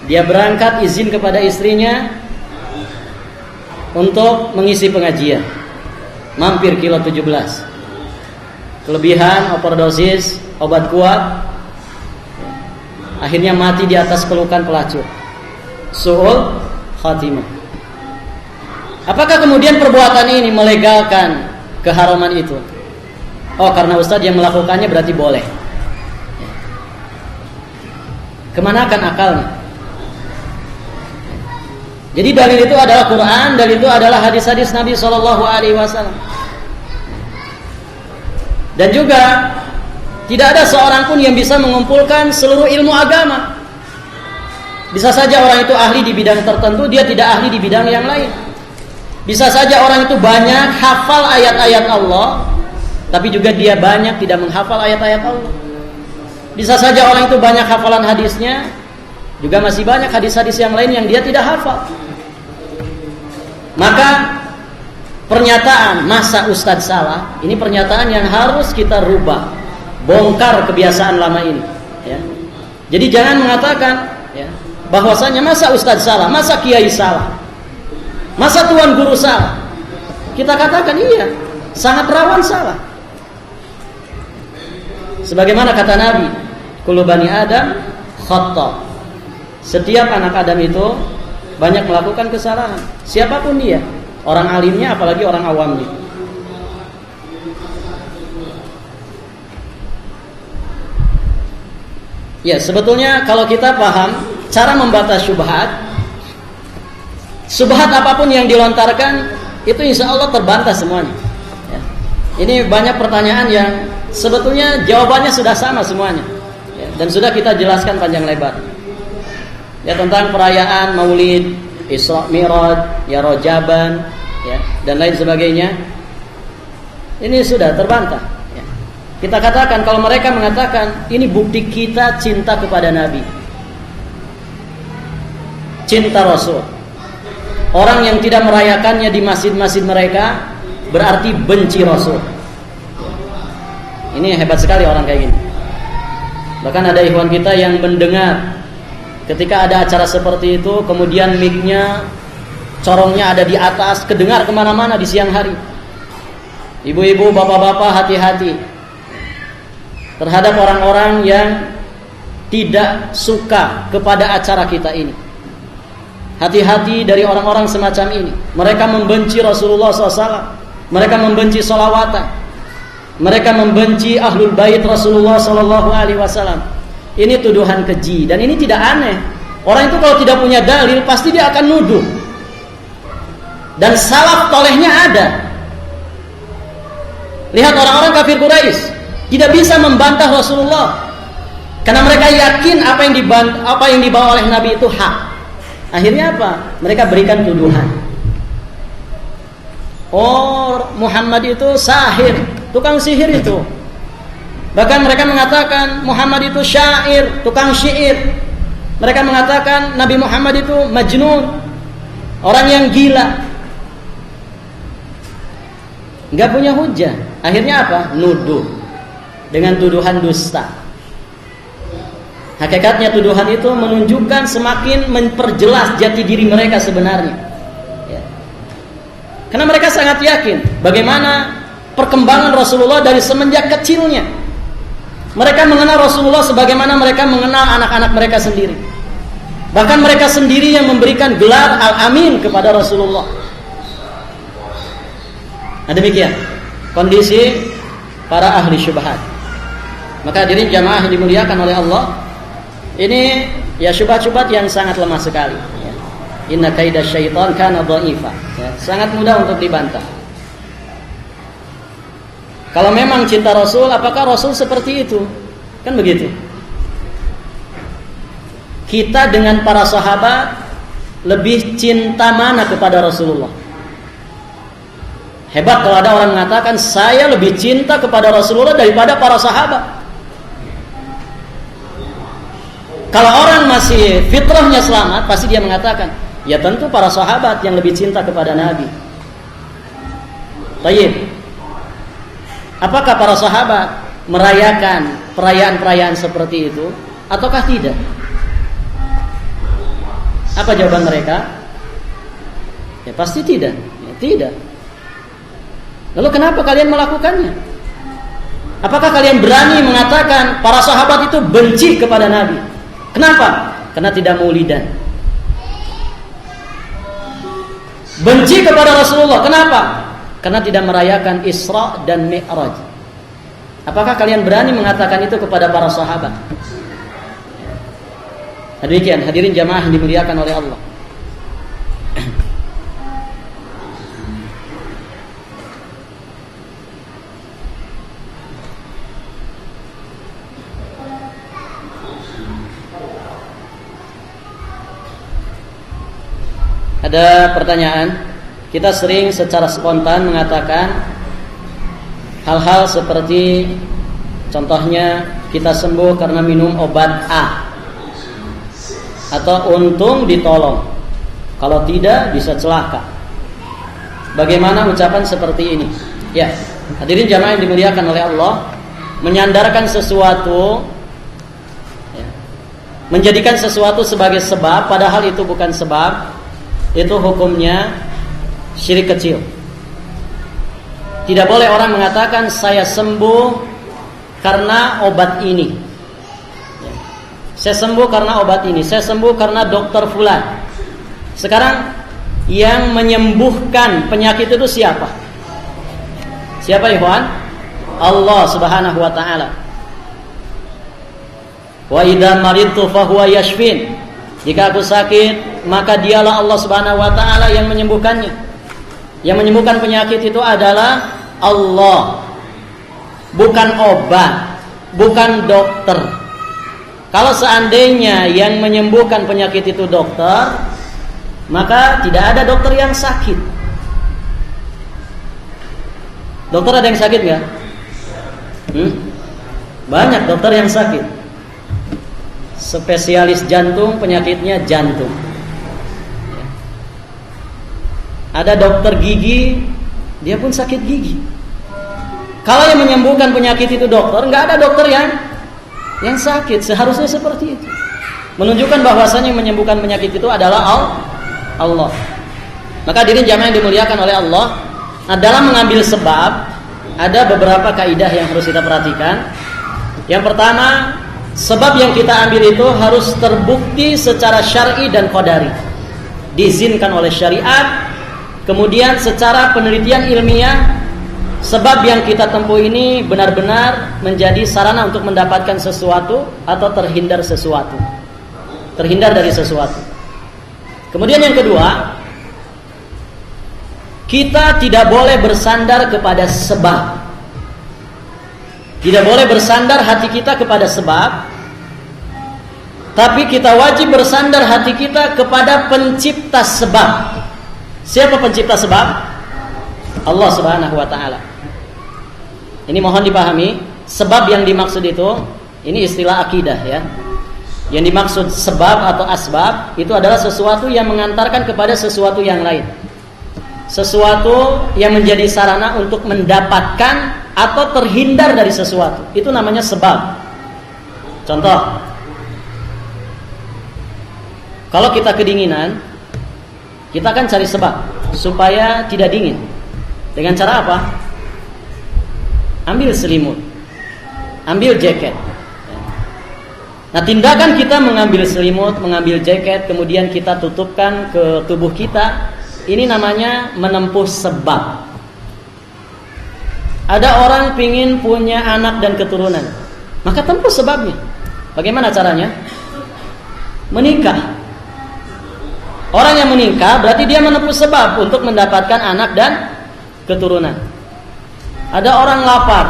Dia berangkat izin kepada istrinya untuk mengisi pengajian. Mampir kilo 17. Kelebihan, overdosis, obat kuat. Akhirnya mati di atas pelukan pelacur. Su'ul khatimah. Apakah kemudian perbuatan ini melegalkan keharaman itu? Oh, karena ustadz yang melakukannya berarti boleh. Kemanakan akalnya? Jadi dalil itu adalah Quran, dalil itu adalah hadis-hadis Nabi SAW. Dan juga tidak ada seorang pun yang bisa mengumpulkan seluruh ilmu agama. Bisa saja orang itu ahli di bidang tertentu, dia tidak ahli di bidang yang lain. Bisa saja orang itu banyak hafal ayat-ayat Allah, tapi juga dia banyak tidak menghafal ayat-ayat Allah. Bisa saja orang itu banyak hafalan hadisnya, juga masih banyak hadis-hadis yang lain yang dia tidak hafal. Maka pernyataan masa ustadz salah, ini pernyataan yang harus kita rubah, bongkar kebiasaan lama ini, ya. Jadi jangan mengatakan, ya, bahwasanya masa ustadz salah, masa kiai salah, masa tuan guru salah. Kita katakan iya, sangat rawan salah. Sebagaimana kata Nabi, kullu bani Adam khata'. Setiap anak Adam itu banyak melakukan kesalahan, siapapun dia, orang alimnya apalagi orang awamnya. Ya, sebetulnya kalau kita paham cara membatas syubhat, syubhat apapun yang dilontarkan itu insya Allah terbantah semuanya, ya. Ini banyak pertanyaan yang sebetulnya jawabannya sudah sama semuanya, ya, dan sudah kita jelaskan panjang lebar, ya, tentang perayaan Maulid, Isra Mi'raj, ya, Rojaban, ya, dan lain sebagainya. Ini sudah terbantah, ya. Kita katakan kalau mereka mengatakan ini bukti kita cinta kepada Nabi, cinta Rasul. Orang yang tidak merayakannya di masjid-masjid mereka berarti benci Rasul. Ini hebat sekali orang kayak gini. Bahkan ada ikhwan kita yang mendengar ketika ada acara seperti itu, kemudian mic-nya, corongnya ada di atas, kedengar kemana-mana di siang hari. Ibu-ibu, bapak-bapak, hati-hati terhadap orang-orang yang tidak suka kepada acara kita ini. Hati-hati dari orang-orang semacam ini. Mereka membenci Rasulullah SAW, mereka membenci sholawatan, mereka membenci ahlul bait Rasulullah SAW. Ini tuduhan keji, dan ini tidak aneh. Orang itu kalau tidak punya dalil pasti dia akan nuduh. Dan salaf tolehnya ada. Lihat orang-orang kafir Quraisy tidak bisa membantah Rasulullah karena mereka yakin apa yang dibawa oleh Nabi itu hak. Akhirnya apa? Mereka berikan tuduhan. Oh, Muhammad itu sahir, tukang sihir itu. Bahkan mereka mengatakan Muhammad itu syair, tukang syair. Mereka mengatakan Nabi Muhammad itu majnun, orang yang gila. Enggak punya hujah. Akhirnya apa? Nuduh dengan tuduhan dusta. Hakikatnya tuduhan itu menunjukkan semakin memperjelas jati diri mereka sebenarnya, ya. Karena mereka sangat yakin bagaimana perkembangan Rasulullah dari semenjak kecilnya. Mereka mengenal Rasulullah sebagaimana mereka mengenal anak-anak mereka sendiri. Bahkan mereka sendiri yang memberikan gelar Al-Amin kepada Rasulullah. Nah, demikian kondisi para ahli syubhat. Maka hadirin jamaah yang dimuliakan oleh Allah, ini ya syubhat-syubhat yang sangat lemah sekali, ya. Inna kaida syaitan kana dha'ifa, ya. Sangat mudah untuk dibantah. Kalau memang cinta Rasul, apakah Rasul seperti itu? Kan begitu. Kita dengan para sahabat lebih cinta mana kepada Rasulullah? Hebat kalau ada orang mengatakan saya lebih cinta kepada Rasulullah daripada para sahabat. Kalau orang masih fitrahnya selamat, pasti dia mengatakan, ya tentu para sahabat yang lebih cinta kepada Nabi. Baik. Apakah para sahabat merayakan perayaan-perayaan seperti itu ataukah tidak? Apa jawaban mereka? Ya pasti tidak. Ya, tidak. Lalu kenapa kalian melakukannya? Apakah kalian berani mengatakan para sahabat itu benci kepada Nabi? Kenapa? Karena tidak maulidan. benci kepada Rasulullah. Kenapa? Karena tidak merayakan Isra dan Mi'raj. Apakah kalian berani mengatakan itu kepada para sahabat? Demikian hadirin jamaah yang dimuliakan oleh Allah. Ada pertanyaan. Kita sering secara spontan mengatakan hal-hal seperti contohnya kita sembuh karena minum obat A, atau untung ditolong, kalau tidak bisa celaka. Bagaimana ucapan seperti ini? Ya, hadirin jamaah yang dimuliakan oleh Allah, menyandarkan sesuatu, ya, menjadikan sesuatu sebagai sebab padahal itu bukan sebab, itu hukumnya syirik kecil. Tidak boleh orang mengatakan saya sembuh karena obat ini, saya sembuh karena obat ini, saya sembuh karena dokter fulan. Sekarang yang menyembuhkan penyakit itu siapa? Siapa ikhwan? Allah Subhanahu wa taala. Wa idza maridtu fahuwa yashfin. Jika aku sakit, maka dialah Allah Subhanahu wa taala yang menyembuhkannya. Yang menyembuhkan penyakit itu adalah Allah, bukan obat, bukan dokter. Kalau seandainya yang menyembuhkan penyakit itu dokter, maka tidak ada dokter yang sakit. Dokter ada yang sakit nggak? Banyak dokter yang sakit. Spesialis jantung, penyakitnya jantung. Ada dokter gigi, dia pun sakit gigi. Kalau yang menyembuhkan penyakit itu dokter, nggak ada dokter yang sakit. Seharusnya seperti itu. Menunjukkan bahwasanya yang menyembuhkan penyakit itu adalah Allah. Maka hadirin jamaah yang dimuliakan oleh Allah, dalam mengambil sebab ada beberapa kaidah yang harus kita perhatikan. Yang pertama, sebab yang kita ambil itu harus terbukti secara syar'i dan qadari, diizinkan oleh syariat. Kemudian secara penelitian ilmiah, sebab yang kita tempuh ini benar-benar menjadi sarana untuk mendapatkan sesuatu atau terhindar sesuatu, terhindar dari sesuatu. Kemudian yang kedua, kita tidak boleh bersandar kepada sebab. Tidak boleh bersandar hati kita kepada sebab, tapi kita wajib bersandar hati kita kepada pencipta sebab. Siapa pencipta sebab? Allah Subhanahu wa taala. Ini mohon dipahami, sebab yang dimaksud itu, ini istilah akidah ya. Yang dimaksud sebab atau asbab itu adalah sesuatu yang mengantarkan kepada sesuatu yang lain. Sesuatu yang menjadi sarana untuk mendapatkan atau terhindar dari sesuatu. Itu namanya sebab. Contoh, kalau kita kedinginan, kita akan cari sebab supaya tidak dingin. Dengan cara apa? Ambil selimut, ambil jaket. Nah, tindakan kita mengambil selimut, mengambil jaket, kemudian kita tutupkan ke tubuh kita, ini namanya menempuh sebab. Ada orang pingin punya anak dan keturunan, maka tempuh sebabnya. Bagaimana caranya? Menikah. Orang yang menikah berarti dia menempuh sebab untuk mendapatkan anak dan keturunan. Ada orang lapar,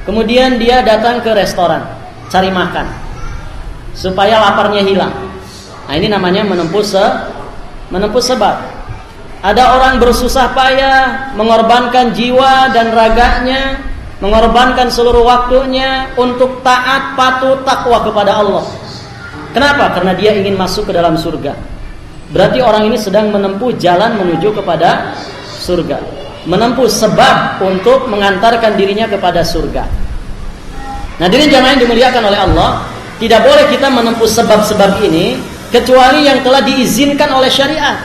kemudian dia datang ke restoran cari makan supaya laparnya hilang. Nah, ini namanya menempuh sebab. Ada orang bersusah payah, mengorbankan jiwa dan raganya, mengorbankan seluruh waktunya untuk taat, patuh, takwa kepada Allah. Kenapa? Karena dia ingin masuk ke dalam surga. Berarti orang ini sedang menempuh jalan menuju kepada surga, menempuh sebab untuk mengantarkan dirinya kepada surga. Nah, hadirin jamaah yang dimuliakan oleh Allah, tidak boleh kita menempuh sebab-sebab ini kecuali yang telah diizinkan oleh syariat.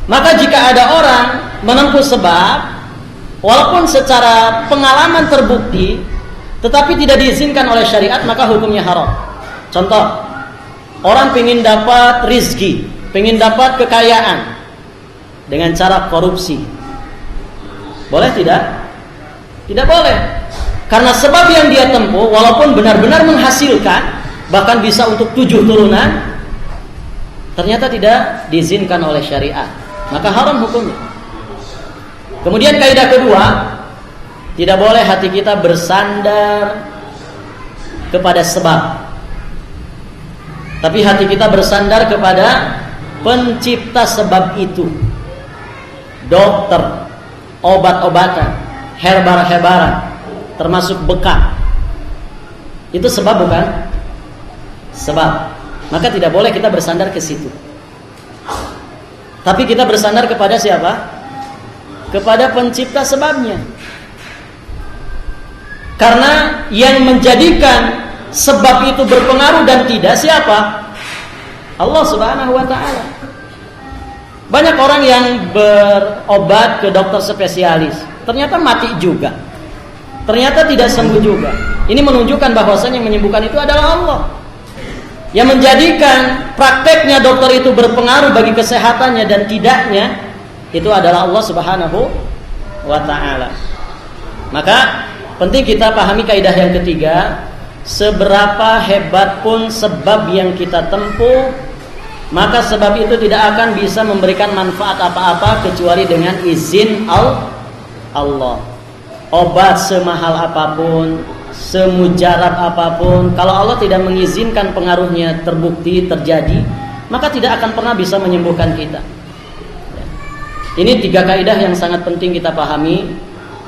Maka jika ada orang menempuh sebab walaupun secara pengalaman terbukti tetapi tidak diizinkan oleh syariat, maka hukumnya haram. Contoh, orang ingin dapat rizki, pengen dapat kekayaan dengan cara korupsi. Boleh tidak? Tidak boleh. Karena sebab yang dia tempuh walaupun benar-benar menghasilkan, bahkan bisa untuk 7 turunan, ternyata tidak diizinkan oleh syariat, maka haram hukumnya. Kemudian kaidah kedua, tidak boleh hati kita bersandar kepada sebab, tapi hati kita bersandar kepada pencipta sebab itu. Dokter, obat-obatan, herbal-herbalan, termasuk bekam, itu sebab bukan? Sebab. Maka tidak boleh kita bersandar ke situ. Tapi kita bersandar kepada siapa? Kepada pencipta sebabnya. Karena yang menjadikan sebab itu berpengaruh dan tidak siapa? Allah Subhanahu wa ta'ala. Banyak orang yang berobat ke dokter spesialis, ternyata mati juga, ternyata tidak sembuh juga. Ini menunjukkan bahwasanya yang menyembuhkan itu adalah Allah. Yang menjadikan prakteknya dokter itu berpengaruh bagi kesehatannya dan tidaknya, itu adalah Allah Subhanahu wa ta'ala. Maka penting kita pahami kaidah yang ketiga, seberapa hebat pun sebab yang kita tempuh, maka sebab itu tidak akan bisa memberikan manfaat apa-apa kecuali dengan izin Allah. Obat semahal apapun, semujarab apapun, kalau Allah tidak mengizinkan pengaruhnya terbukti terjadi, maka tidak akan pernah bisa menyembuhkan kita. Ini 3 kaidah yang sangat penting kita pahami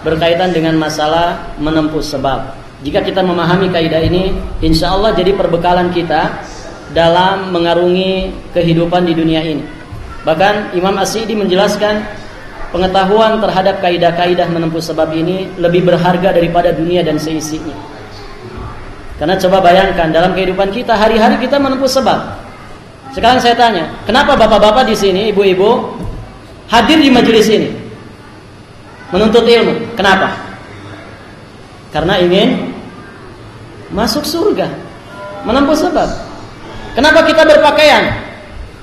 berkaitan dengan masalah menempuh sebab. Jika kita memahami kaidah ini, insya Allah jadi perbekalan kita dalam mengarungi kehidupan di dunia ini. Bahkan Imam As-Sa'di menjelaskan pengetahuan terhadap kaidah-kaidah menempuh sebab ini lebih berharga daripada dunia dan seisinya. Karena coba bayangkan dalam kehidupan kita hari-hari kita menempuh sebab. Sekarang saya tanya, kenapa bapak-bapak di sini, ibu-ibu hadir di majelis ini menuntut ilmu? Kenapa? Karena ingin masuk surga, menempuh sebab. Kenapa kita berpakaian?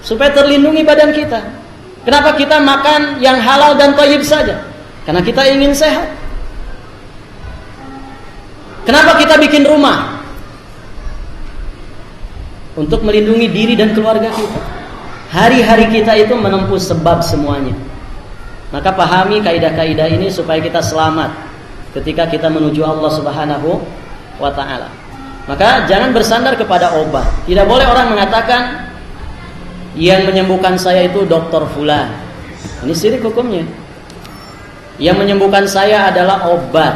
Supaya terlindungi badan kita. Kenapa kita makan yang halal dan thayyib saja? Karena kita ingin sehat. Kenapa kita bikin rumah? Untuk melindungi diri dan keluarga kita. Hari-hari kita itu menempuh sebab semuanya. Maka pahami kaidah-kaidah ini supaya kita selamat ketika kita menuju Allah Subhanahu wa ta'ala. Maka jangan bersandar kepada obat. Tidak boleh orang mengatakan yang menyembuhkan saya itu dokter fulan. Ini syirik hukumnya. Yang menyembuhkan saya adalah obat.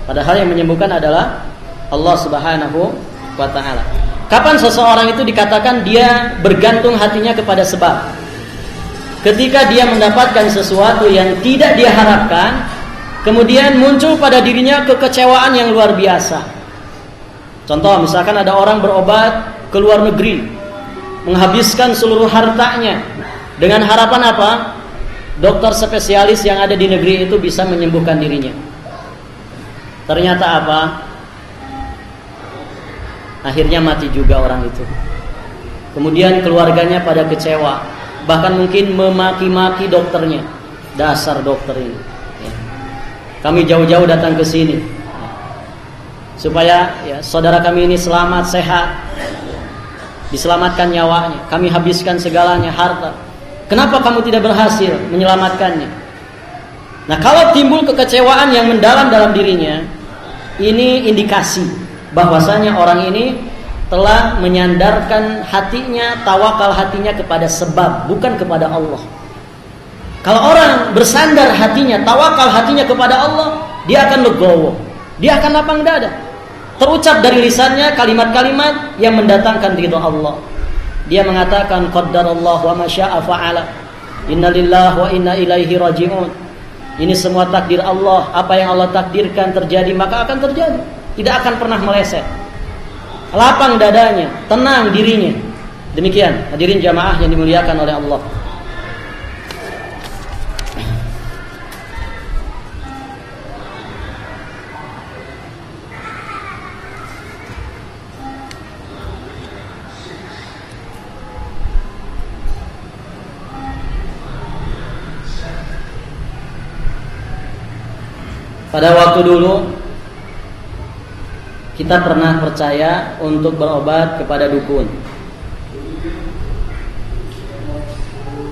Padahal yang menyembuhkan adalah Allah Subhanahu wa ta'ala. Kapan seseorang itu dikatakan dia bergantung hatinya kepada sebab? Ketika dia mendapatkan sesuatu yang tidak dia harapkan, kemudian muncul pada dirinya kekecewaan yang luar biasa. Contoh, misalkan ada orang berobat ke luar negeri, menghabiskan seluruh hartanya dengan harapan apa? Dokter spesialis yang ada di negeri itu bisa menyembuhkan dirinya. Ternyata apa? Akhirnya mati juga orang itu. Kemudian keluarganya pada kecewa, bahkan mungkin memaki-maki dokternya. Dasar dokter ini. Kami jauh-jauh datang ke sini supaya saudara kami ini selamat, sehat, diselamatkan nyawanya. Kami habiskan segalanya, harta. Kenapa kamu tidak berhasil menyelamatkannya? Nah, kalau timbul kekecewaan yang mendalam dalam dirinya, ini indikasi bahwasanya orang ini telah menyandarkan hatinya, tawakal hatinya kepada sebab, bukan kepada Allah. Kalau orang bersandar hatinya, tawakal hatinya kepada Allah, dia akan legowo, dia akan lapang dada. Terucap dari lisannya kalimat-kalimat yang mendatangkan ridha Allah. Dia mengatakan qaddarallahu wa ma syaa fa'ala. Innalillahi wa inna ilaihi raji'un. Ini semua takdir Allah, apa yang Allah takdirkan terjadi maka akan terjadi. Tidak akan pernah meleset. Lapang dadanya, tenang dirinya. Demikian hadirin jamaah yang dimuliakan oleh Allah. Pada waktu dulu kita pernah percaya untuk berobat kepada dukun.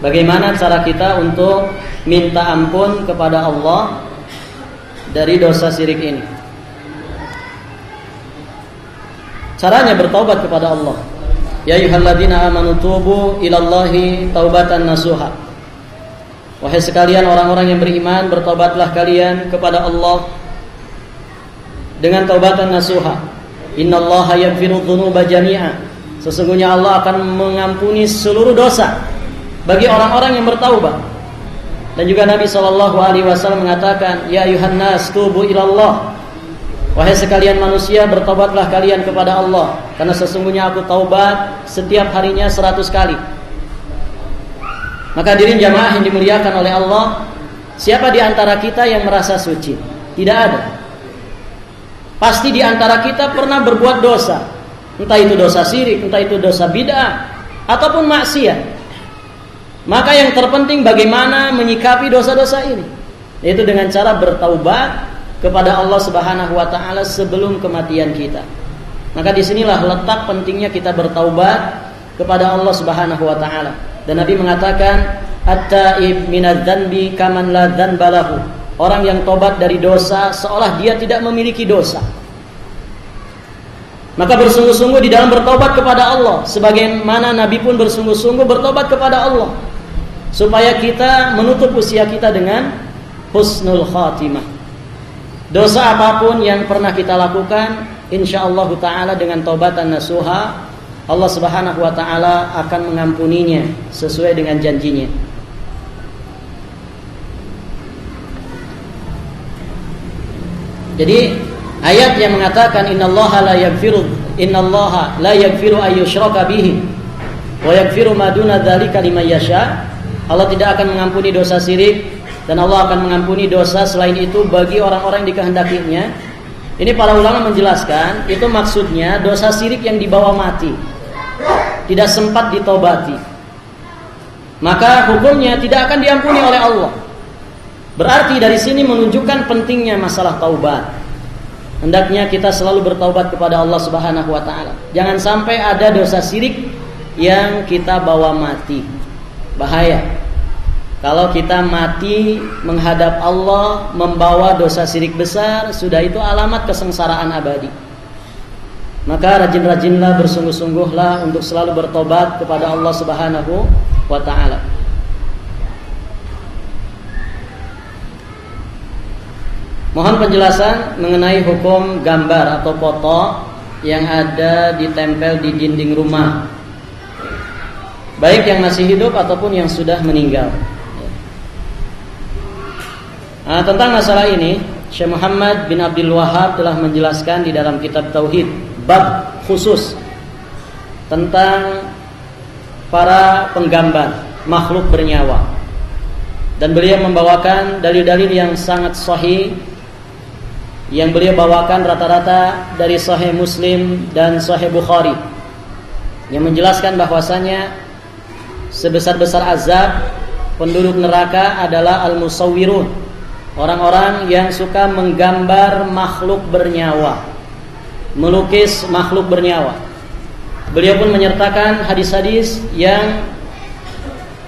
Bagaimana cara kita untuk minta ampun kepada Allah dari dosa syirik ini? Caranya bertaubat kepada Allah. Ya ayyuhalladzina amanu tubu ilallahi taubatan nasuha. Wahai sekalian orang-orang yang beriman, bertobatlah kalian kepada Allah dengan taubatan nasuha. Innallaha yaghfiru dzunuba jami'a. Sesungguhnya Allah akan mengampuni seluruh dosa bagi orang-orang yang bertaubat. Dan juga Nabi SAW mengatakan, Ya ayuhan nas tubu ilallah. Wahai sekalian manusia, bertobatlah kalian kepada Allah, karena sesungguhnya aku taubat setiap harinya 100 kali. Maka hadirin jamaah yang dimuliakan oleh Allah, siapa di antara kita yang merasa suci? Tidak ada. Pasti di antara kita pernah berbuat dosa. Entah itu dosa syirik, entah itu dosa bid'ah, ataupun maksiat. Maka yang terpenting bagaimana menyikapi dosa-dosa ini, yaitu dengan cara bertaubat kepada Allah Subhanahu wa taala sebelum kematian kita. Maka disinilah letak pentingnya kita bertaubat kepada Allah Subhanahu wa taala. Dan Nabi mengatakan, at-taib minadz-dzanbi kaman la dzanba lahu. Orang yang tobat dari dosa seolah dia tidak memiliki dosa. Maka bersungguh-sungguh di dalam bertobat kepada Allah, sebagaimana Nabi pun bersungguh-sungguh bertobat kepada Allah, supaya kita menutup usia kita dengan husnul khatimah. Dosa apapun yang pernah kita lakukan, insyaallah ta'ala dengan taubatan nasuha, Allah Subhanahu wa ta'ala akan mengampuninya sesuai dengan janjinya. Jadi ayat yang mengatakan innallaha la yaghfiru ayyushraka bihi wa yaghfiru ma duna dzalika liman yasha. Allah tidak akan mengampuni dosa syirik dan Allah akan mengampuni dosa selain itu bagi orang-orang yang dikehendakinya. Ini para ulama menjelaskan, itu maksudnya dosa syirik yang dibawa mati, tidak sempat ditobati, maka hukumnya tidak akan diampuni oleh Allah. Berarti dari sini menunjukkan pentingnya masalah taubat. Hendaknya kita selalu bertaubat kepada Allah Subhanahu wa taala. Jangan sampai ada dosa syirik yang kita bawa mati. Bahaya. Kalau kita mati menghadap Allah membawa dosa syirik besar, sudah itu alamat kesengsaraan abadi. Maka rajin-rajinlah, bersungguh-sungguhlah untuk selalu bertobat kepada Allah Subhanahu wa ta'ala. Mohon penjelasan mengenai hukum gambar atau foto yang ada ditempel di dinding rumah, baik yang masih hidup ataupun yang sudah meninggal. Tentang masalah ini, Syekh Muhammad bin Abdul Wahhab telah menjelaskan di dalam kitab Tauhid, bab khusus tentang para penggambar makhluk bernyawa. Dan beliau membawakan dalil-dalil yang sangat sahih, yang beliau bawakan rata-rata dari Sahih Muslim dan Sahih Bukhari, yang menjelaskan bahwasanya sebesar-besar azab penduduk neraka adalah al-musawwirun, orang-orang yang suka menggambar makhluk bernyawa, melukis makhluk bernyawa. Beliau pun menyertakan hadis-hadis yang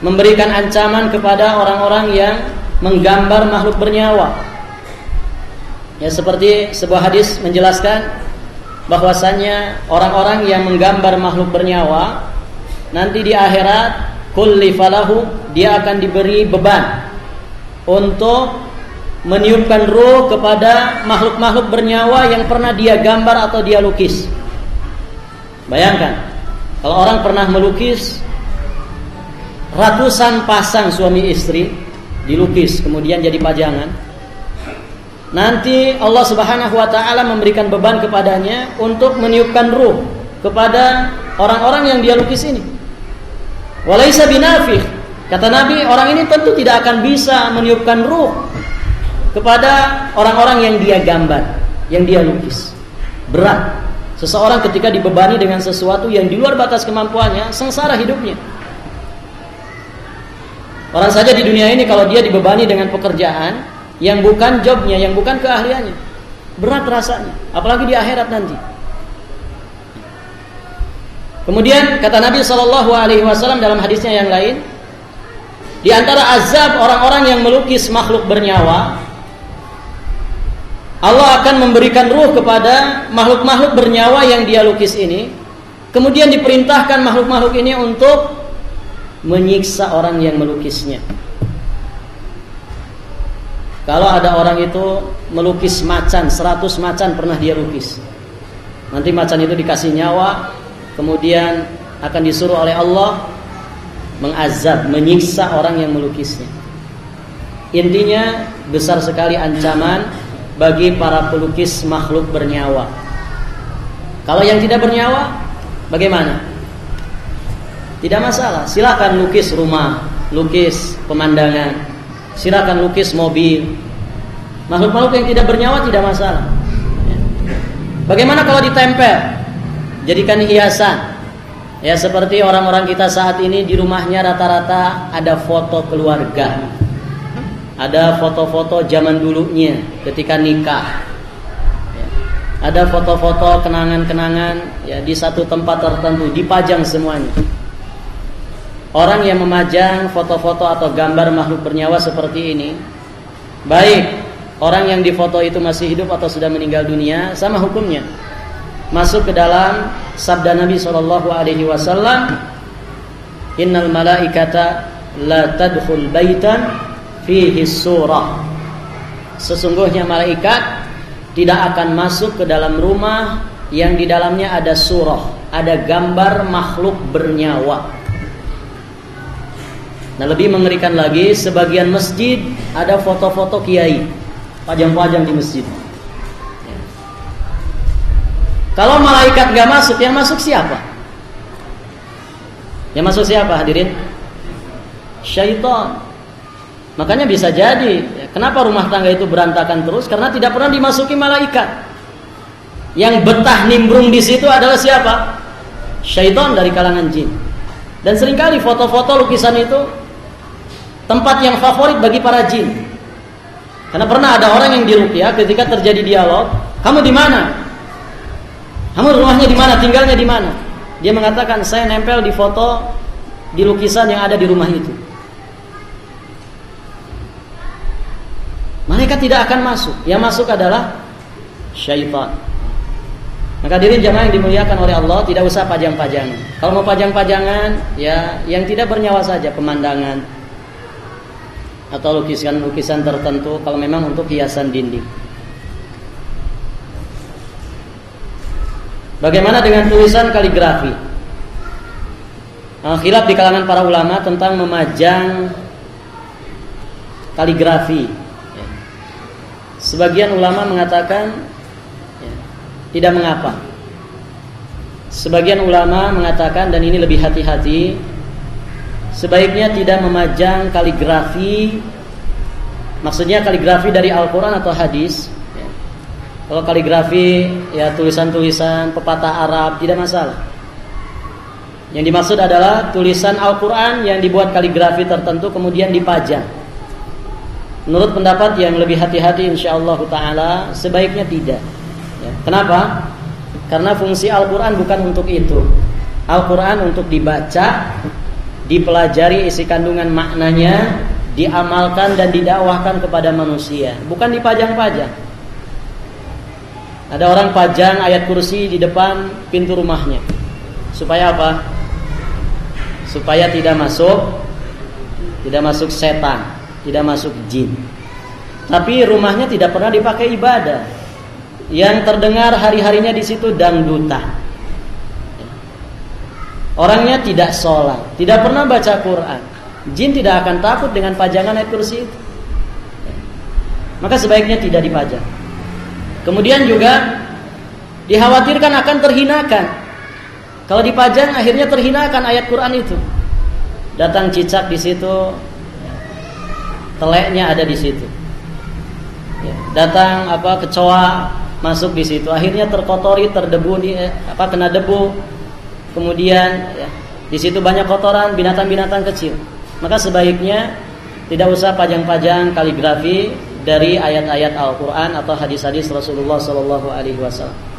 memberikan ancaman kepada orang-orang yang menggambar makhluk bernyawa. Ya, seperti sebuah hadis menjelaskan bahwasanya orang-orang yang menggambar makhluk bernyawa nanti di akhirat kullifalahu, dia akan diberi beban untuk meniupkan ruh kepada makhluk-makhluk bernyawa yang pernah dia gambar atau dia lukis. Bayangkan, kalau orang pernah melukis ratusan pasang suami istri, dilukis kemudian jadi pajangan, nanti Allah Subhanahu wa ta'ala memberikan beban kepadanya untuk meniupkan ruh kepada orang-orang yang dia lukis ini. Walaisa binafikh, kata Nabi, orang ini tentu tidak akan bisa meniupkan ruh kepada orang-orang yang dia gambar, yang dia lukis. Berat. Seseorang ketika dibebani dengan sesuatu yang di luar batas kemampuannya, sengsara hidupnya. Orang saja di dunia ini kalau dia dibebani dengan pekerjaan yang bukan jobnya, yang bukan keahliannya. Berat rasanya, apalagi di akhirat nanti. Kemudian kata Nabi SAW dalam hadisnya yang lain, di antara azab orang-orang yang melukis makhluk bernyawa, Allah akan memberikan ruh kepada makhluk-makhluk bernyawa yang dia lukis ini. Kemudian diperintahkan makhluk-makhluk ini untuk menyiksa orang yang melukisnya. Kalau ada orang itu melukis macan, 100 macan pernah dia lukis, nanti macan itu dikasih nyawa, kemudian akan disuruh oleh Allah mengazab, menyiksa orang yang melukisnya. Intinya besar sekali ancaman bagi para pelukis makhluk bernyawa. Kalau yang tidak bernyawa, bagaimana? Tidak masalah, silakan lukis rumah, lukis pemandangan, silakan lukis mobil. Makhluk-makhluk yang tidak bernyawa tidak masalah. Bagaimana kalau ditempel, jadikan hiasan? Ya seperti orang-orang kita saat ini di rumahnya rata-rata ada foto keluarga, ada foto-foto zaman dulunya ketika nikah, ya, ada foto-foto kenangan-kenangan ya, di satu tempat tertentu dipajang semuanya. Orang yang memajang foto-foto atau gambar makhluk bernyawa seperti ini, baik orang yang difoto itu masih hidup atau sudah meninggal dunia, sama hukumnya. Masuk ke dalam sabda Nabi SAW, innal malaikata la tadkhul baitan fihi surah. Sesungguhnya malaikat tidak akan masuk ke dalam rumah yang di dalamnya ada surah, ada gambar makhluk bernyawa. Nah, lebih mengerikan lagi, sebagian masjid ada foto-foto kiai, pajang-pajang di masjid. Kalau malaikat gak masuk, yang masuk siapa? Yang masuk siapa hadirin? Syaitan. Makanya bisa jadi, kenapa rumah tangga itu berantakan terus? Karena tidak pernah dimasuki malaikat. Yang betah nimbrung di situ adalah siapa? Syaitan dari kalangan jin. Dan seringkali foto-foto lukisan itu tempat yang favorit bagi para jin. Karena pernah ada orang yang diruqyah, ketika terjadi dialog, kamu di mana? Kamu rumahnya di mana? Tinggalnya di mana? Dia mengatakan, saya nempel di foto, di lukisan yang ada di rumah itu. Malaikat tidak akan masuk. Yang masuk adalah syaitan. Maka hadirin jamaah yang dimuliakan oleh Allah, tidak usah pajang-pajangan. Kalau mau pajang-pajangan, ya yang tidak bernyawa saja, pemandangan atau lukisan-lukisan tertentu, kalau memang untuk hiasan dinding. Bagaimana dengan tulisan kaligrafi? Khilaf di kalangan para ulama tentang memajang kaligrafi. Sebagian ulama mengatakan tidak mengapa. Sebagian ulama mengatakan, dan ini lebih hati-hati, sebaiknya tidak memajang kaligrafi. Maksudnya kaligrafi dari Al-Quran atau hadis. Kalau kaligrafi, ya tulisan-tulisan pepatah Arab, tidak masalah. Yang dimaksud adalah tulisan Al-Quran yang dibuat kaligrafi tertentu kemudian dipajang. Menurut pendapat yang lebih hati-hati, insyaallah ta'ala, sebaiknya tidak. Ya. Kenapa? Karena fungsi Al-Quran bukan untuk itu. Al-Quran untuk dibaca, dipelajari isi kandungan maknanya, diamalkan dan didakwahkan kepada manusia, bukan dipajang-pajang. Ada orang pajang ayat kursi di depan pintu rumahnya. Supaya apa? Supaya tidak masuk setan, tidak masuk jin. Tapi rumahnya tidak pernah dipakai ibadah. Yang terdengar hari-harinya di situ dangdutan. Orangnya tidak sholat, tidak pernah baca Quran. Jin tidak akan takut dengan pajangan ayat kursi itu. Maka sebaiknya tidak dipajang. Kemudian juga dikhawatirkan akan terhinakan. Kalau dipajang akhirnya terhinakan ayat Quran itu. Datang cicak di situ, teleknya ada di situ. Datang kecoa masuk di situ, akhirnya terkotori, terdebu, kena debu. Kemudian di situ banyak kotoran binatang-binatang kecil. Maka sebaiknya tidak usah pajang-pajang kaligrafi dari ayat-ayat Al-Quran atau hadis-hadis Rasulullah Sallallahu Alaihi Wasallam.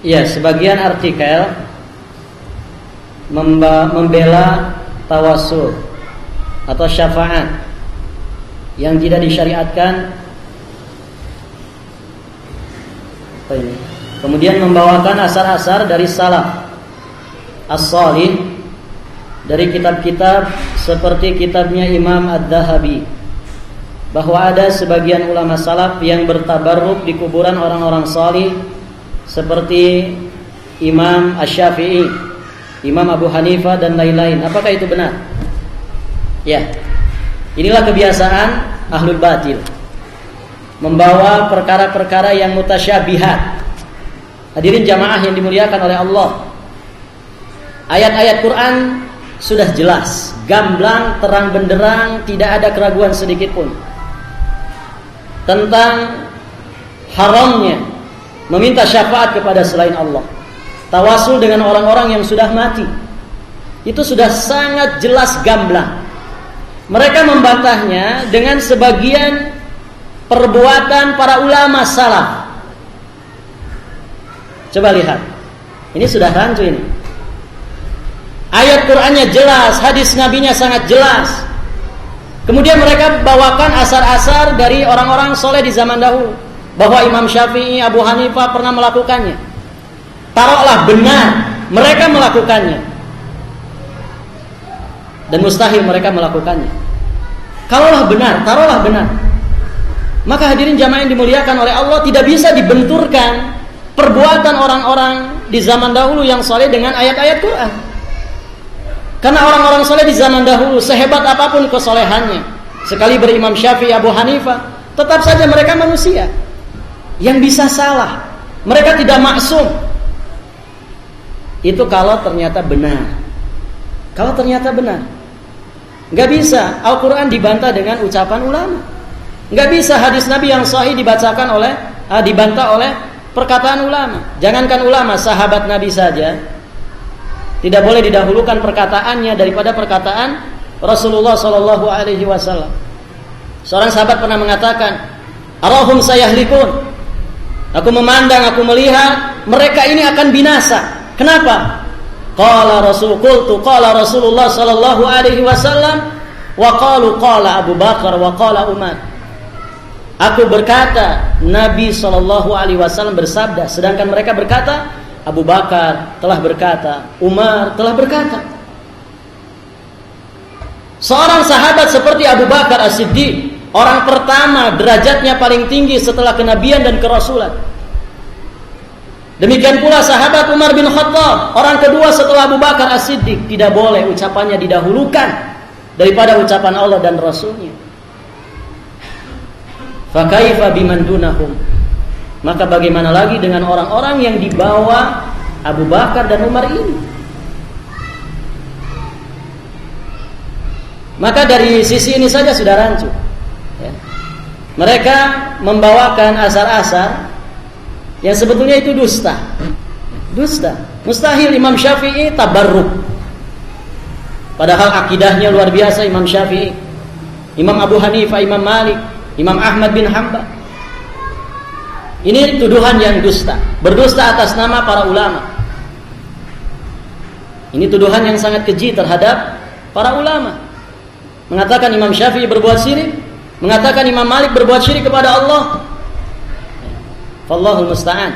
Ya, sebagian artikel membela tawasul atau syafaat yang tidak disyariatkan. Kemudian membawakan asar-asar dari salaf as-salih dari kitab-kitab seperti kitabnya Imam Ad-Dhahabi, bahwa ada sebagian ulama salaf yang bertabarruk di kuburan orang-orang salih seperti Imam Asy-Syafi'i, Imam Abu Hanifah dan lain-lain. Apakah itu benar? Ya. Inilah kebiasaan ahlul batil, membawa perkara-perkara yang mutasyabihat. Hadirin jamaah yang dimuliakan oleh Allah, ayat-ayat Quran sudah jelas, gamblang, terang benderang, tidak ada keraguan sedikit pun tentang haramnya meminta syafaat kepada selain Allah, tawasul dengan orang-orang yang sudah mati. Itu sudah sangat jelas gamblang. Mereka membantahnya dengan sebagian perbuatan para ulama salaf. Coba lihat, ini sudah rancu ini. Ayat Qur'annya jelas, hadis Nabinya sangat jelas. Kemudian mereka bawakan asar-asar dari orang-orang soleh di zaman dahulu, bahwa Imam Syafi'i, Abu Hanifah pernah melakukannya. Taruhlah benar mereka melakukannya, dan mustahil mereka melakukannya. Kalaulah benar, taruhlah benar, maka hadirin jamaah yang dimuliakan oleh Allah, tidak bisa dibenturkan perbuatan orang-orang di zaman dahulu yang soleh dengan ayat-ayat Quran. Karena orang-orang soleh di zaman dahulu, sehebat apapun kesolehannya, sekali berimam Syafi'i, Abu Hanifah, tetap saja mereka manusia yang bisa salah. Mereka tidak maksum. Itu kalau ternyata benar. Kalau ternyata benar, nggak bisa Al-Quran dibantah dengan ucapan ulama. Nggak bisa hadis Nabi yang sahih dibantah oleh perkataan ulama. Jangankan ulama, sahabat Nabi saja tidak boleh didahulukan perkataannya daripada perkataan Rasulullah Sallallahu Alaihi Wasallam. Seorang sahabat pernah mengatakan, "Arahum sayahlikun." Aku memandang, aku melihat mereka ini akan binasa. Kenapa? Qala Rasulullah sallallahu alaihi wasallam wa qalu qala Abu Bakar wa qala Umar. Aku berkata, Nabi sallallahu alaihi wasallam bersabda, sedangkan mereka berkata, Abu Bakar telah berkata, Umar telah berkata. Seorang sahabat seperti Abu Bakar As-Siddiq, orang pertama derajatnya paling tinggi setelah kenabian dan kerasulan. Demikian pula sahabat Umar bin Khattab, orang kedua setelah Abu Bakar As-Siddiq. Tidak boleh ucapannya didahulukan daripada ucapan Allah dan Rasulnya. Fakaifa biman dunahum. Maka bagaimana lagi dengan orang-orang yang di bawah Abu Bakar dan Umar ini? Maka dari sisi ini saja sudah rancu. Ya. Mereka membawakan asar-asar yang sebetulnya itu dusta. Dusta. Mustahil Imam Syafi'i tabarruk. Padahal akidahnya luar biasa Imam Syafi'i, Imam Abu Hanifah, Imam Malik, Imam Ahmad bin Hanbal. Ini tuduhan yang dusta, berdusta atas nama para ulama. Ini tuduhan yang sangat keji terhadap para ulama. Mengatakan Imam Syafi'i berbuat syirik, mengatakan Imam Malik berbuat syirik kepada Allah. Wallahul musta'an.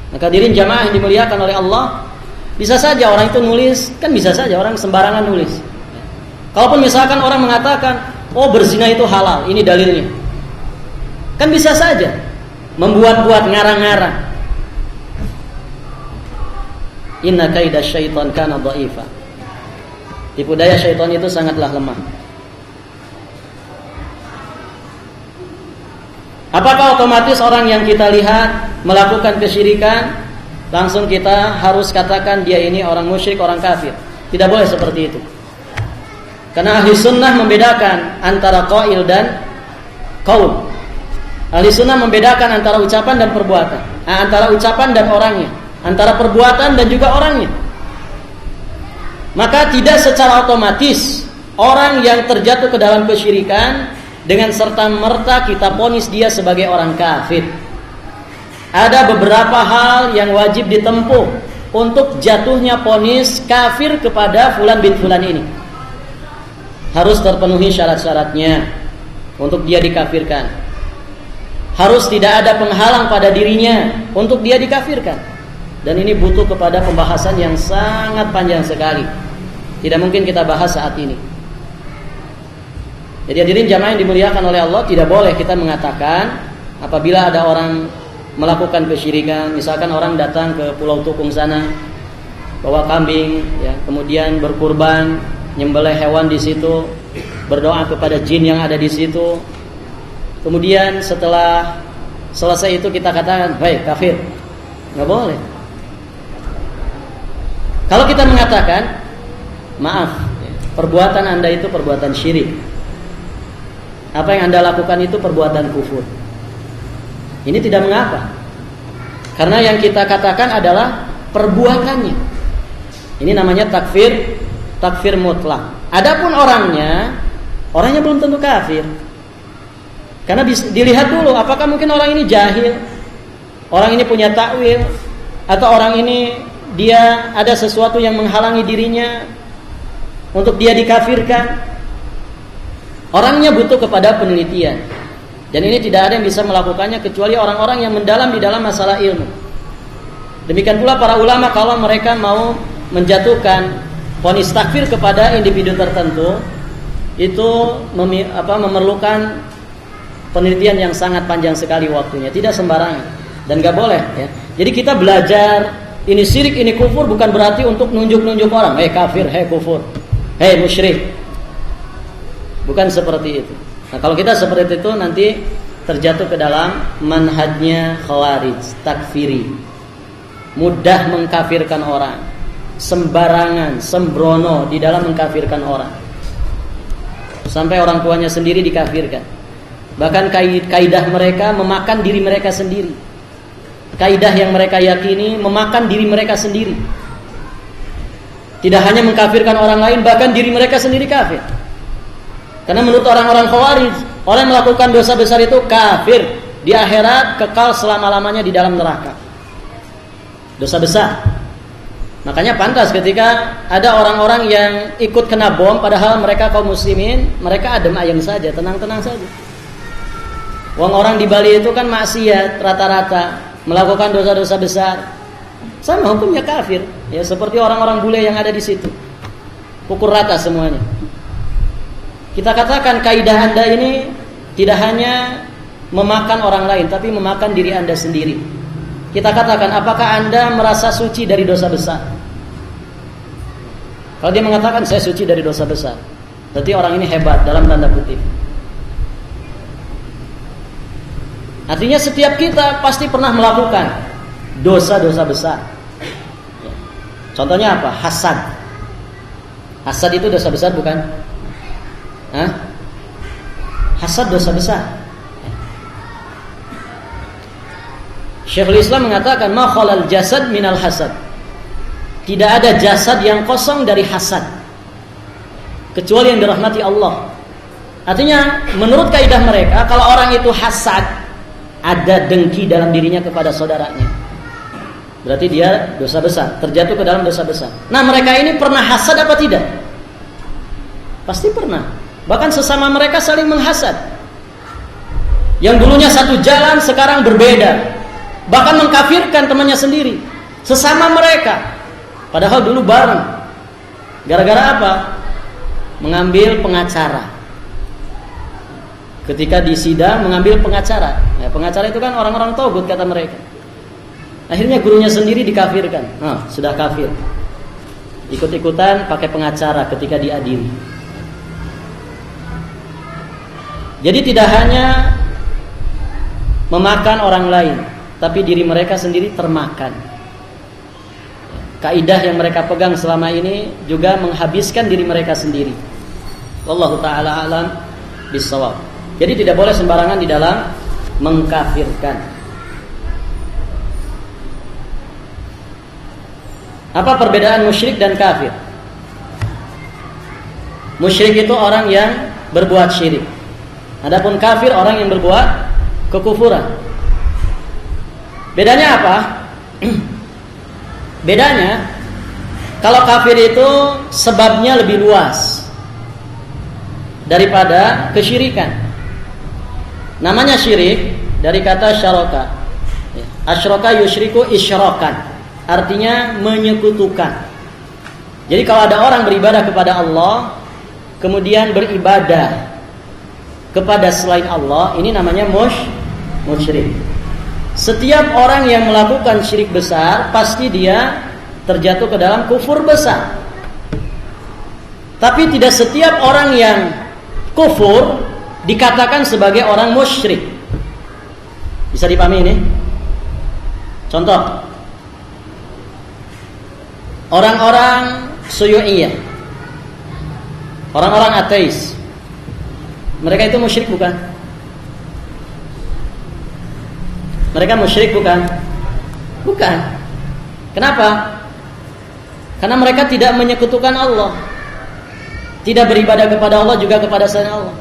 Maka hadirin jamaah yang dimuliakan oleh Allah, bisa saja orang itu nulis, kan bisa saja orang sembarangan nulis. Kalaupun misalkan orang mengatakan, oh berzina itu halal, ini dalilnya, kan bisa saja membuat-buat ngarang-ngarang. Inna kaida syaitan kana dha'ifa. Tipu daya syaitan itu sangatlah lemah. Apakah otomatis orang yang kita lihat melakukan kesyirikan langsung kita harus katakan dia ini orang musyrik, orang kafir? Tidak boleh seperti itu. Karena ahli sunnah membedakan antara qail dan qaul. Ahli sunnah membedakan antara ucapan dan perbuatan, antara ucapan dan orangnya, antara perbuatan dan juga orangnya. Maka tidak secara otomatis orang yang terjatuh ke dalam kesyirikan dengan serta-merta kita vonis dia sebagai orang kafir. Ada beberapa hal yang wajib ditempuh untuk jatuhnya vonis kafir kepada fulan bin fulan ini. Harus terpenuhi syarat-syaratnya untuk dia dikafirkan. Harus tidak ada penghalang pada dirinya untuk dia dikafirkan. Dan ini butuh kepada pembahasan yang sangat panjang sekali. Tidak mungkin kita bahas saat ini. Jadi hadirin jamaah yang dimuliakan oleh Allah, tidak boleh kita mengatakan apabila ada orang melakukan kesyirikan, misalkan orang datang ke Pulau Tukung sana, bawa kambing, ya, kemudian berkurban, nyembelih hewan di situ, berdoa kepada jin yang ada di situ. Kemudian setelah selesai itu kita katakan, "Hei, kafir." Nggak boleh. Kalau kita mengatakan, "Maaf, perbuatan Anda itu perbuatan syirik. Apa yang Anda lakukan itu perbuatan kufur." Ini tidak mengapa. Karena yang kita katakan adalah perbuatannya. Ini namanya takfir mutlak. Adapun orangnya belum tentu kafir. Karena dilihat dulu apakah mungkin orang ini jahil, orang ini punya takwil, atau orang ini dia ada sesuatu yang menghalangi dirinya untuk dia dikafirkan. Orangnya butuh kepada penelitian. Dan ini tidak ada yang bisa melakukannya kecuali orang-orang yang mendalam di dalam masalah ilmu. Demikian pula para ulama kalau mereka mau menjatuhkan vonis takfir kepada individu tertentu, itu memerlukan penelitian yang sangat panjang sekali waktunya, tidak sembarangan dan gak boleh, ya. Jadi kita belajar ini syirik, ini kufur bukan berarti untuk nunjuk-nunjuk orang, "Hei kafir, hei kufur, hei musyrik." Bukan seperti itu. Nah, kalau kita seperti itu nanti terjatuh ke dalam manhajnya khawarij, takfiri. Mudah mengkafirkan orang, sembarangan, sembrono di dalam mengkafirkan orang. Sampai orang tuanya sendiri dikafirkan. Bahkan kaidah mereka memakan diri mereka sendiri. Kaidah yang mereka yakini memakan diri mereka sendiri. Tidak hanya mengkafirkan orang lain, bahkan diri mereka sendiri kafir. Karena menurut orang-orang Khawarij, orang yang melakukan dosa besar itu kafir, di akhirat kekal selama-lamanya di dalam neraka. Dosa besar. Makanya pantas ketika ada orang-orang yang ikut kena bom, padahal mereka kaum muslimin, mereka adem ayem saja, tenang-tenang saja. Wong orang di Bali itu kan maksiat rata-rata, melakukan dosa-dosa besar, sama hukumnya kafir. Ya seperti orang-orang bule yang ada di situ, pukul rata semuanya. Kita katakan kaidah Anda ini tidak hanya memakan orang lain, tapi memakan diri Anda sendiri. Kita katakan, apakah Anda merasa suci dari dosa besar? Kalau dia mengatakan saya suci dari dosa besar, berarti orang ini hebat dalam tanda kutip. Artinya setiap kita pasti pernah melakukan dosa-dosa besar. Contohnya apa? Hasad. Hasad itu dosa besar bukan? Hasad dosa besar. Syekhul Islam mengatakan ma khalal jasad minal hasad. Tidak ada jasad yang kosong dari hasad kecuali yang dirahmati Allah. Artinya menurut kaidah mereka, kalau orang itu hasad, ada dengki dalam dirinya kepada saudaranya, berarti dia dosa besar, terjatuh ke dalam dosa besar. Nah, mereka ini pernah hasad apa tidak? Pasti pernah. Bahkan sesama mereka saling menghasad. Yang dulunya satu jalan sekarang berbeda. Bahkan mengkafirkan temannya sendiri, sesama mereka. Padahal dulu bareng. Gara-gara apa? Mengambil pengacara. Ketika di sidang mengambil pengacara. Ya, pengacara itu kan orang-orang togut kata mereka. Akhirnya gurunya sendiri dikafirkan. Sudah kafir. Ikut-ikutan pakai pengacara ketika diadili. Jadi tidak hanya memakan orang lain, tapi diri mereka sendiri termakan. Kaidah yang mereka pegang selama ini juga menghabiskan diri mereka sendiri. Wallahu ta'ala alam bissawab. Jadi tidak boleh sembarangan di dalam mengkafirkan. Apa perbedaan musyrik dan kafir? Musyrik itu orang yang berbuat syirik. Adapun kafir orang yang berbuat kekufuran. Bedanya apa? Bedanya, kalau kafir itu sebabnya lebih luas daripada kesyirikan. Namanya syirik dari kata syaraka. Asyraka yusyriku isyrakan, artinya menyekutukan. Jadi kalau ada orang beribadah kepada Allah, kemudian beribadah kepada selain Allah, ini namanya musyrik. Setiap orang yang melakukan syirik besar, pasti dia terjatuh ke dalam kufur besar. Tapi tidak setiap orang yang kufur dikatakan sebagai orang musyrik. Bisa dipahami ini? Contoh, orang-orang Syu'iyah, orang-orang ateis, mereka itu musyrik bukan? Mereka musyrik bukan? Bukan. Kenapa? Karena mereka tidak menyekutukan Allah, tidak beribadah kepada Allah juga kepada selain Allah.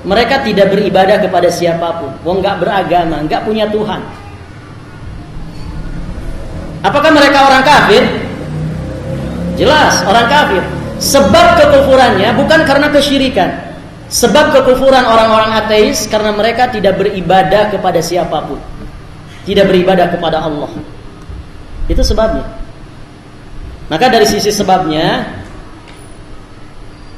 Mereka tidak beribadah kepada siapapun. Wong nggak beragama, nggak punya Tuhan. Apakah mereka orang kafir? Jelas orang kafir. Sebab kekufurannya bukan karena kesyirikan. Sebab kekufuran orang-orang ateis karena mereka tidak beribadah kepada siapapun, tidak beribadah kepada Allah. Itu sebabnya. Maka dari sisi sebabnya,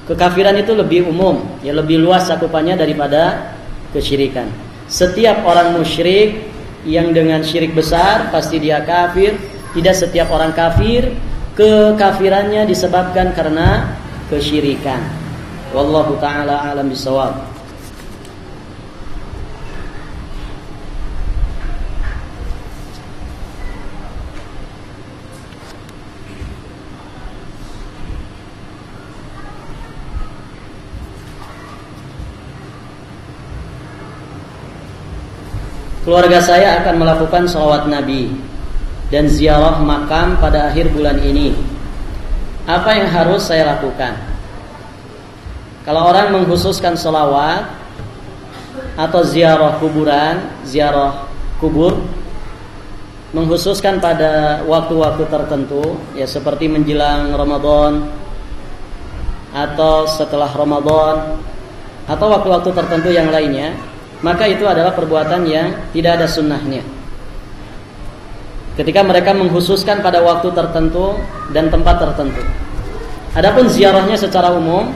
kekafiran itu lebih umum, ya lebih luas cakupannya daripada kesyirikan. Setiap orang musyrik yang dengan syirik besar pasti dia kafir. Tidak setiap orang kafir kekafirannya disebabkan karena kesyirikan. Wallahu ta'ala a'lam bishawab. Keluarga saya akan melakukan sholawat Nabi dan ziarah makam pada akhir bulan ini. Apa yang harus saya lakukan? Kalau orang mengkhususkan sholawat atau ziarah kuburan, ziarah kubur, mengkhususkan pada waktu-waktu tertentu, ya seperti menjelang Ramadan atau setelah Ramadan atau waktu-waktu tertentu yang lainnya, maka itu adalah perbuatan yang tidak ada sunnahnya. Ketika mereka mengkhususkan pada waktu tertentu dan tempat tertentu. Adapun ziarahnya secara umum,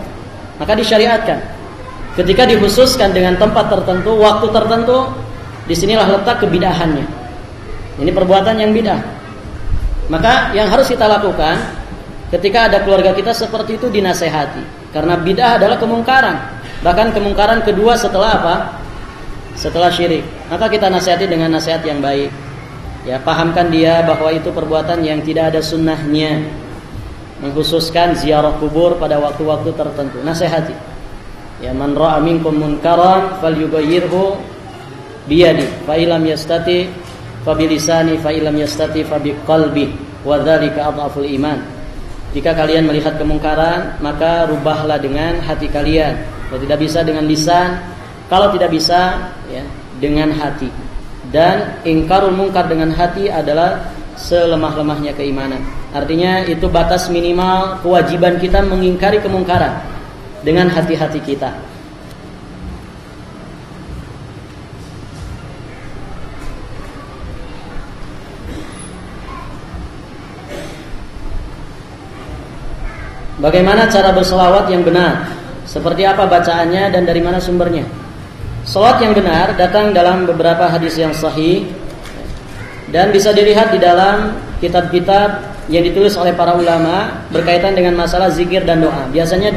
maka disyariatkan. Ketika dikhususkan dengan tempat tertentu, waktu tertentu, disinilah letak kebidahannya. Ini perbuatan yang bidah. Maka yang harus kita lakukan ketika ada keluarga kita seperti itu, dinasehati. Karena bidah adalah kemungkaran. Bahkan kemungkaran kedua setelah apa? Setelah syirik. Maka kita nasihati dengan nasihat yang baik. Ya, pahamkan dia bahwa itu perbuatan yang tidak ada sunnahnya. Mengkhususkan ziarah kubur pada waktu-waktu tertentu. Nasihati. Ya, man ra'a minkum munkaran falyughayyirhu biyadi, fa illam yastati fa bilisani, fa illam yastati fa biqalbi, wa dzalika adhaful iman. Jika kalian melihat kemungkaran, maka rubahlah dengan hati kalian. Kalau tidak bisa dengan lisan, kalau tidak bisa ya dengan hati. Dan ingkarul mungkar dengan hati adalah selemah-lemahnya keimanan. Artinya itu batas minimal kewajiban kita mengingkari kemungkaran dengan hati-hati kita. Bagaimana cara berselawat yang benar? Seperti apa bacaannya dan dari mana sumbernya? Salawat yang benar datang dalam beberapa hadis yang sahih dan bisa dilihat di dalam kitab-kitab yang ditulis oleh para ulama berkaitan dengan masalah zikir dan doa. Biasanya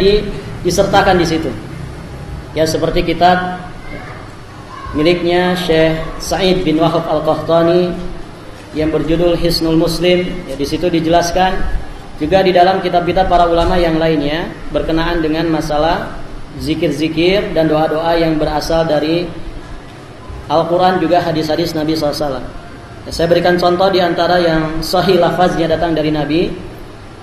disertakan di situ. Ya seperti kitab miliknya Syekh Sa'id bin Wahab Al-Qahtani yang berjudul Hisnul Muslim. Ya, di situ dijelaskan juga di dalam kitab-kitab para ulama yang lainnya berkenaan dengan masalah zikir-zikir dan doa-doa yang berasal dari Al-Quran juga hadis-hadis Nabi SAW. Ya, saya berikan contoh di antara yang sahih lafaznya datang dari Nabi,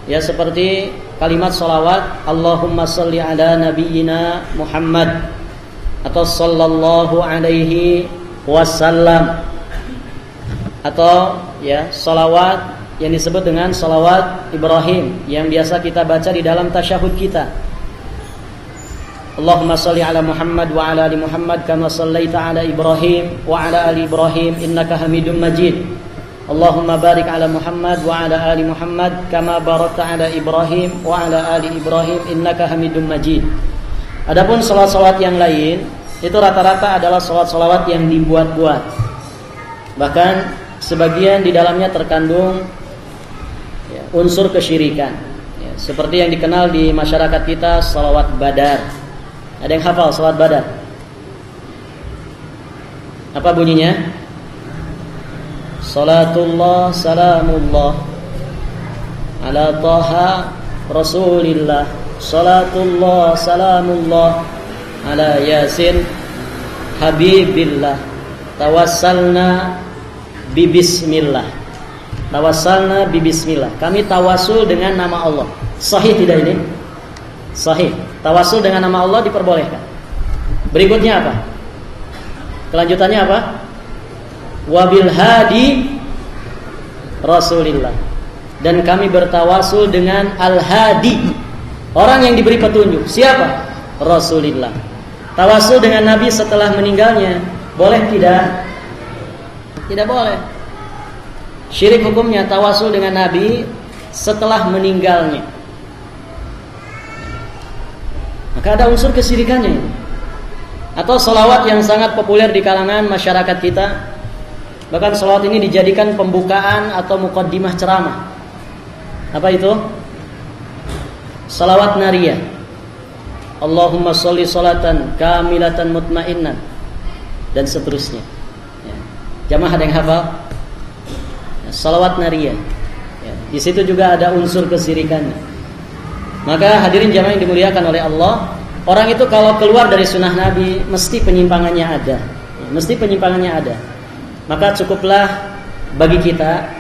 ya seperti kalimat salawat Allahumma salli ala nabiyyina Muhammad atau sallallahu alaihi wasallam, atau ya salawat yang disebut dengan salawat Ibrahim yang biasa kita baca di dalam tasyahud kita. Allahumma salli ala Muhammad wa ala ali Muhammad kama sallaita ala Ibrahim wa ala ali Ibrahim innaka Hamidum Majid. Allahumma barik ala Muhammad wa ala ali Muhammad kama barakta ala Ibrahim wa ala ali Ibrahim innaka Hamidum Majid. Adapun salawat-salawat yang lain itu rata-rata adalah salawat-salawat yang dibuat-buat. Bahkan sebagian di dalamnya terkandung ya, unsur kesyirikan. Ya, seperti yang dikenal di masyarakat kita salawat Badar. Ada yang hafal salawat Badar? Apa bunyinya? Salatullah salamullah ala taha Rasulillah. Salatullah salamullah ala Yasin Habibillah. Tawassalna bibismillah. Tawassalna bibismillah. Kami tawasul dengan nama Allah. Sahih tidak ini? Sahih. Tawasul dengan nama Allah diperbolehkan. Berikutnya apa? Kelanjutannya apa? Wabil hadi Rasulillah. Dan kami bertawasul dengan al-hadi, orang yang diberi petunjuk. Siapa? Rasulillah. Tawasul dengan Nabi setelah meninggalnya boleh tidak? Tidak boleh. Syirik hukumnya tawasul dengan Nabi setelah meninggalnya. Maka ada unsur kesyirikannya. Atau salawat yang sangat populer di kalangan masyarakat kita. Bahkan salawat ini dijadikan pembukaan atau muqaddimah ceramah. Apa itu? Salawat nariyah. Allahumma sholli sholatan kamilatan mutmainnan, dan seterusnya. Ya. Jamaah ada yang hafal? Ya, salawat nariyah. Ya. Di situ juga ada unsur kesyirikannya. Maka hadirin jamaah yang dimuliakan oleh Allah, orang itu kalau keluar dari sunnah Nabi mesti penyimpangannya ada. Ya, mesti penyimpangannya ada. Maka cukuplah bagi kita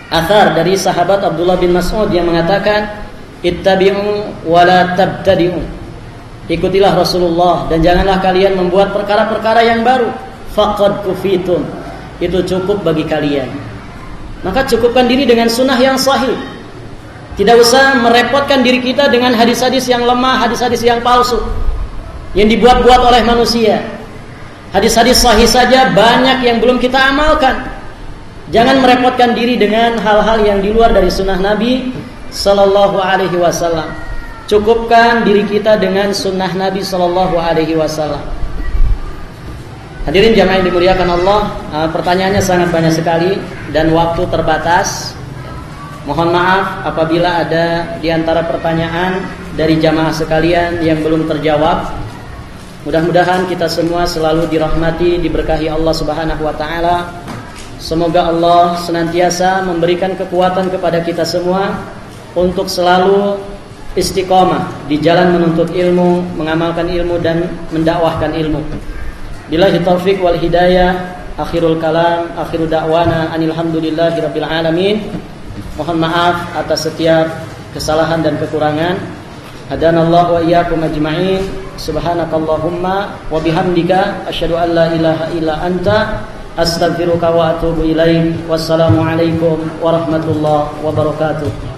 athar dari sahabat Abdullah bin Mas'ud yang mengatakan ittabi'u wa la tabtadi'u. Ikutilah Rasulullah dan janganlah kalian membuat perkara-perkara yang baru. Faqad kufitum. Itu cukup bagi kalian. Maka cukupkan diri dengan sunnah yang sahih. Tidak usah merepotkan diri kita dengan hadis-hadis yang lemah, hadis-hadis yang palsu yang dibuat-buat oleh manusia. Hadis-hadis sahih saja banyak yang belum kita amalkan. Jangan merepotkan diri dengan hal-hal yang di luar dari sunnah Nabi sallallahu alaihi wasallam. Cukupkan diri kita dengan sunnah Nabi sallallahu alaihi wasallam. Hadirin jamaah yang dimuliakan Allah, pertanyaannya sangat banyak sekali dan waktu terbatas. Mohon maaf apabila ada di antara pertanyaan dari jamaah sekalian yang belum terjawab. Mudah-mudahan kita semua selalu dirahmati, diberkahi Allah Subhanahu wa taala. Semoga Allah senantiasa memberikan kekuatan kepada kita semua untuk selalu istiqomah di jalan menuntut ilmu, mengamalkan ilmu dan mendakwahkan ilmu. Billahi taufik wal hidayah. Akhirul kalam, akhiru da'wana anilhamdulillahi rabbil alamin. Mohon maaf atas setiap kesalahan dan kekurangan. Hadanallahu wa iyyakum ajma'in. Subhanakallahumma wa bihamdika asyhadu an la ilaha illa anta astaghfiruka wa atubu ilaik. Wassalamu alaikum warahmatullahi wabarakatuh.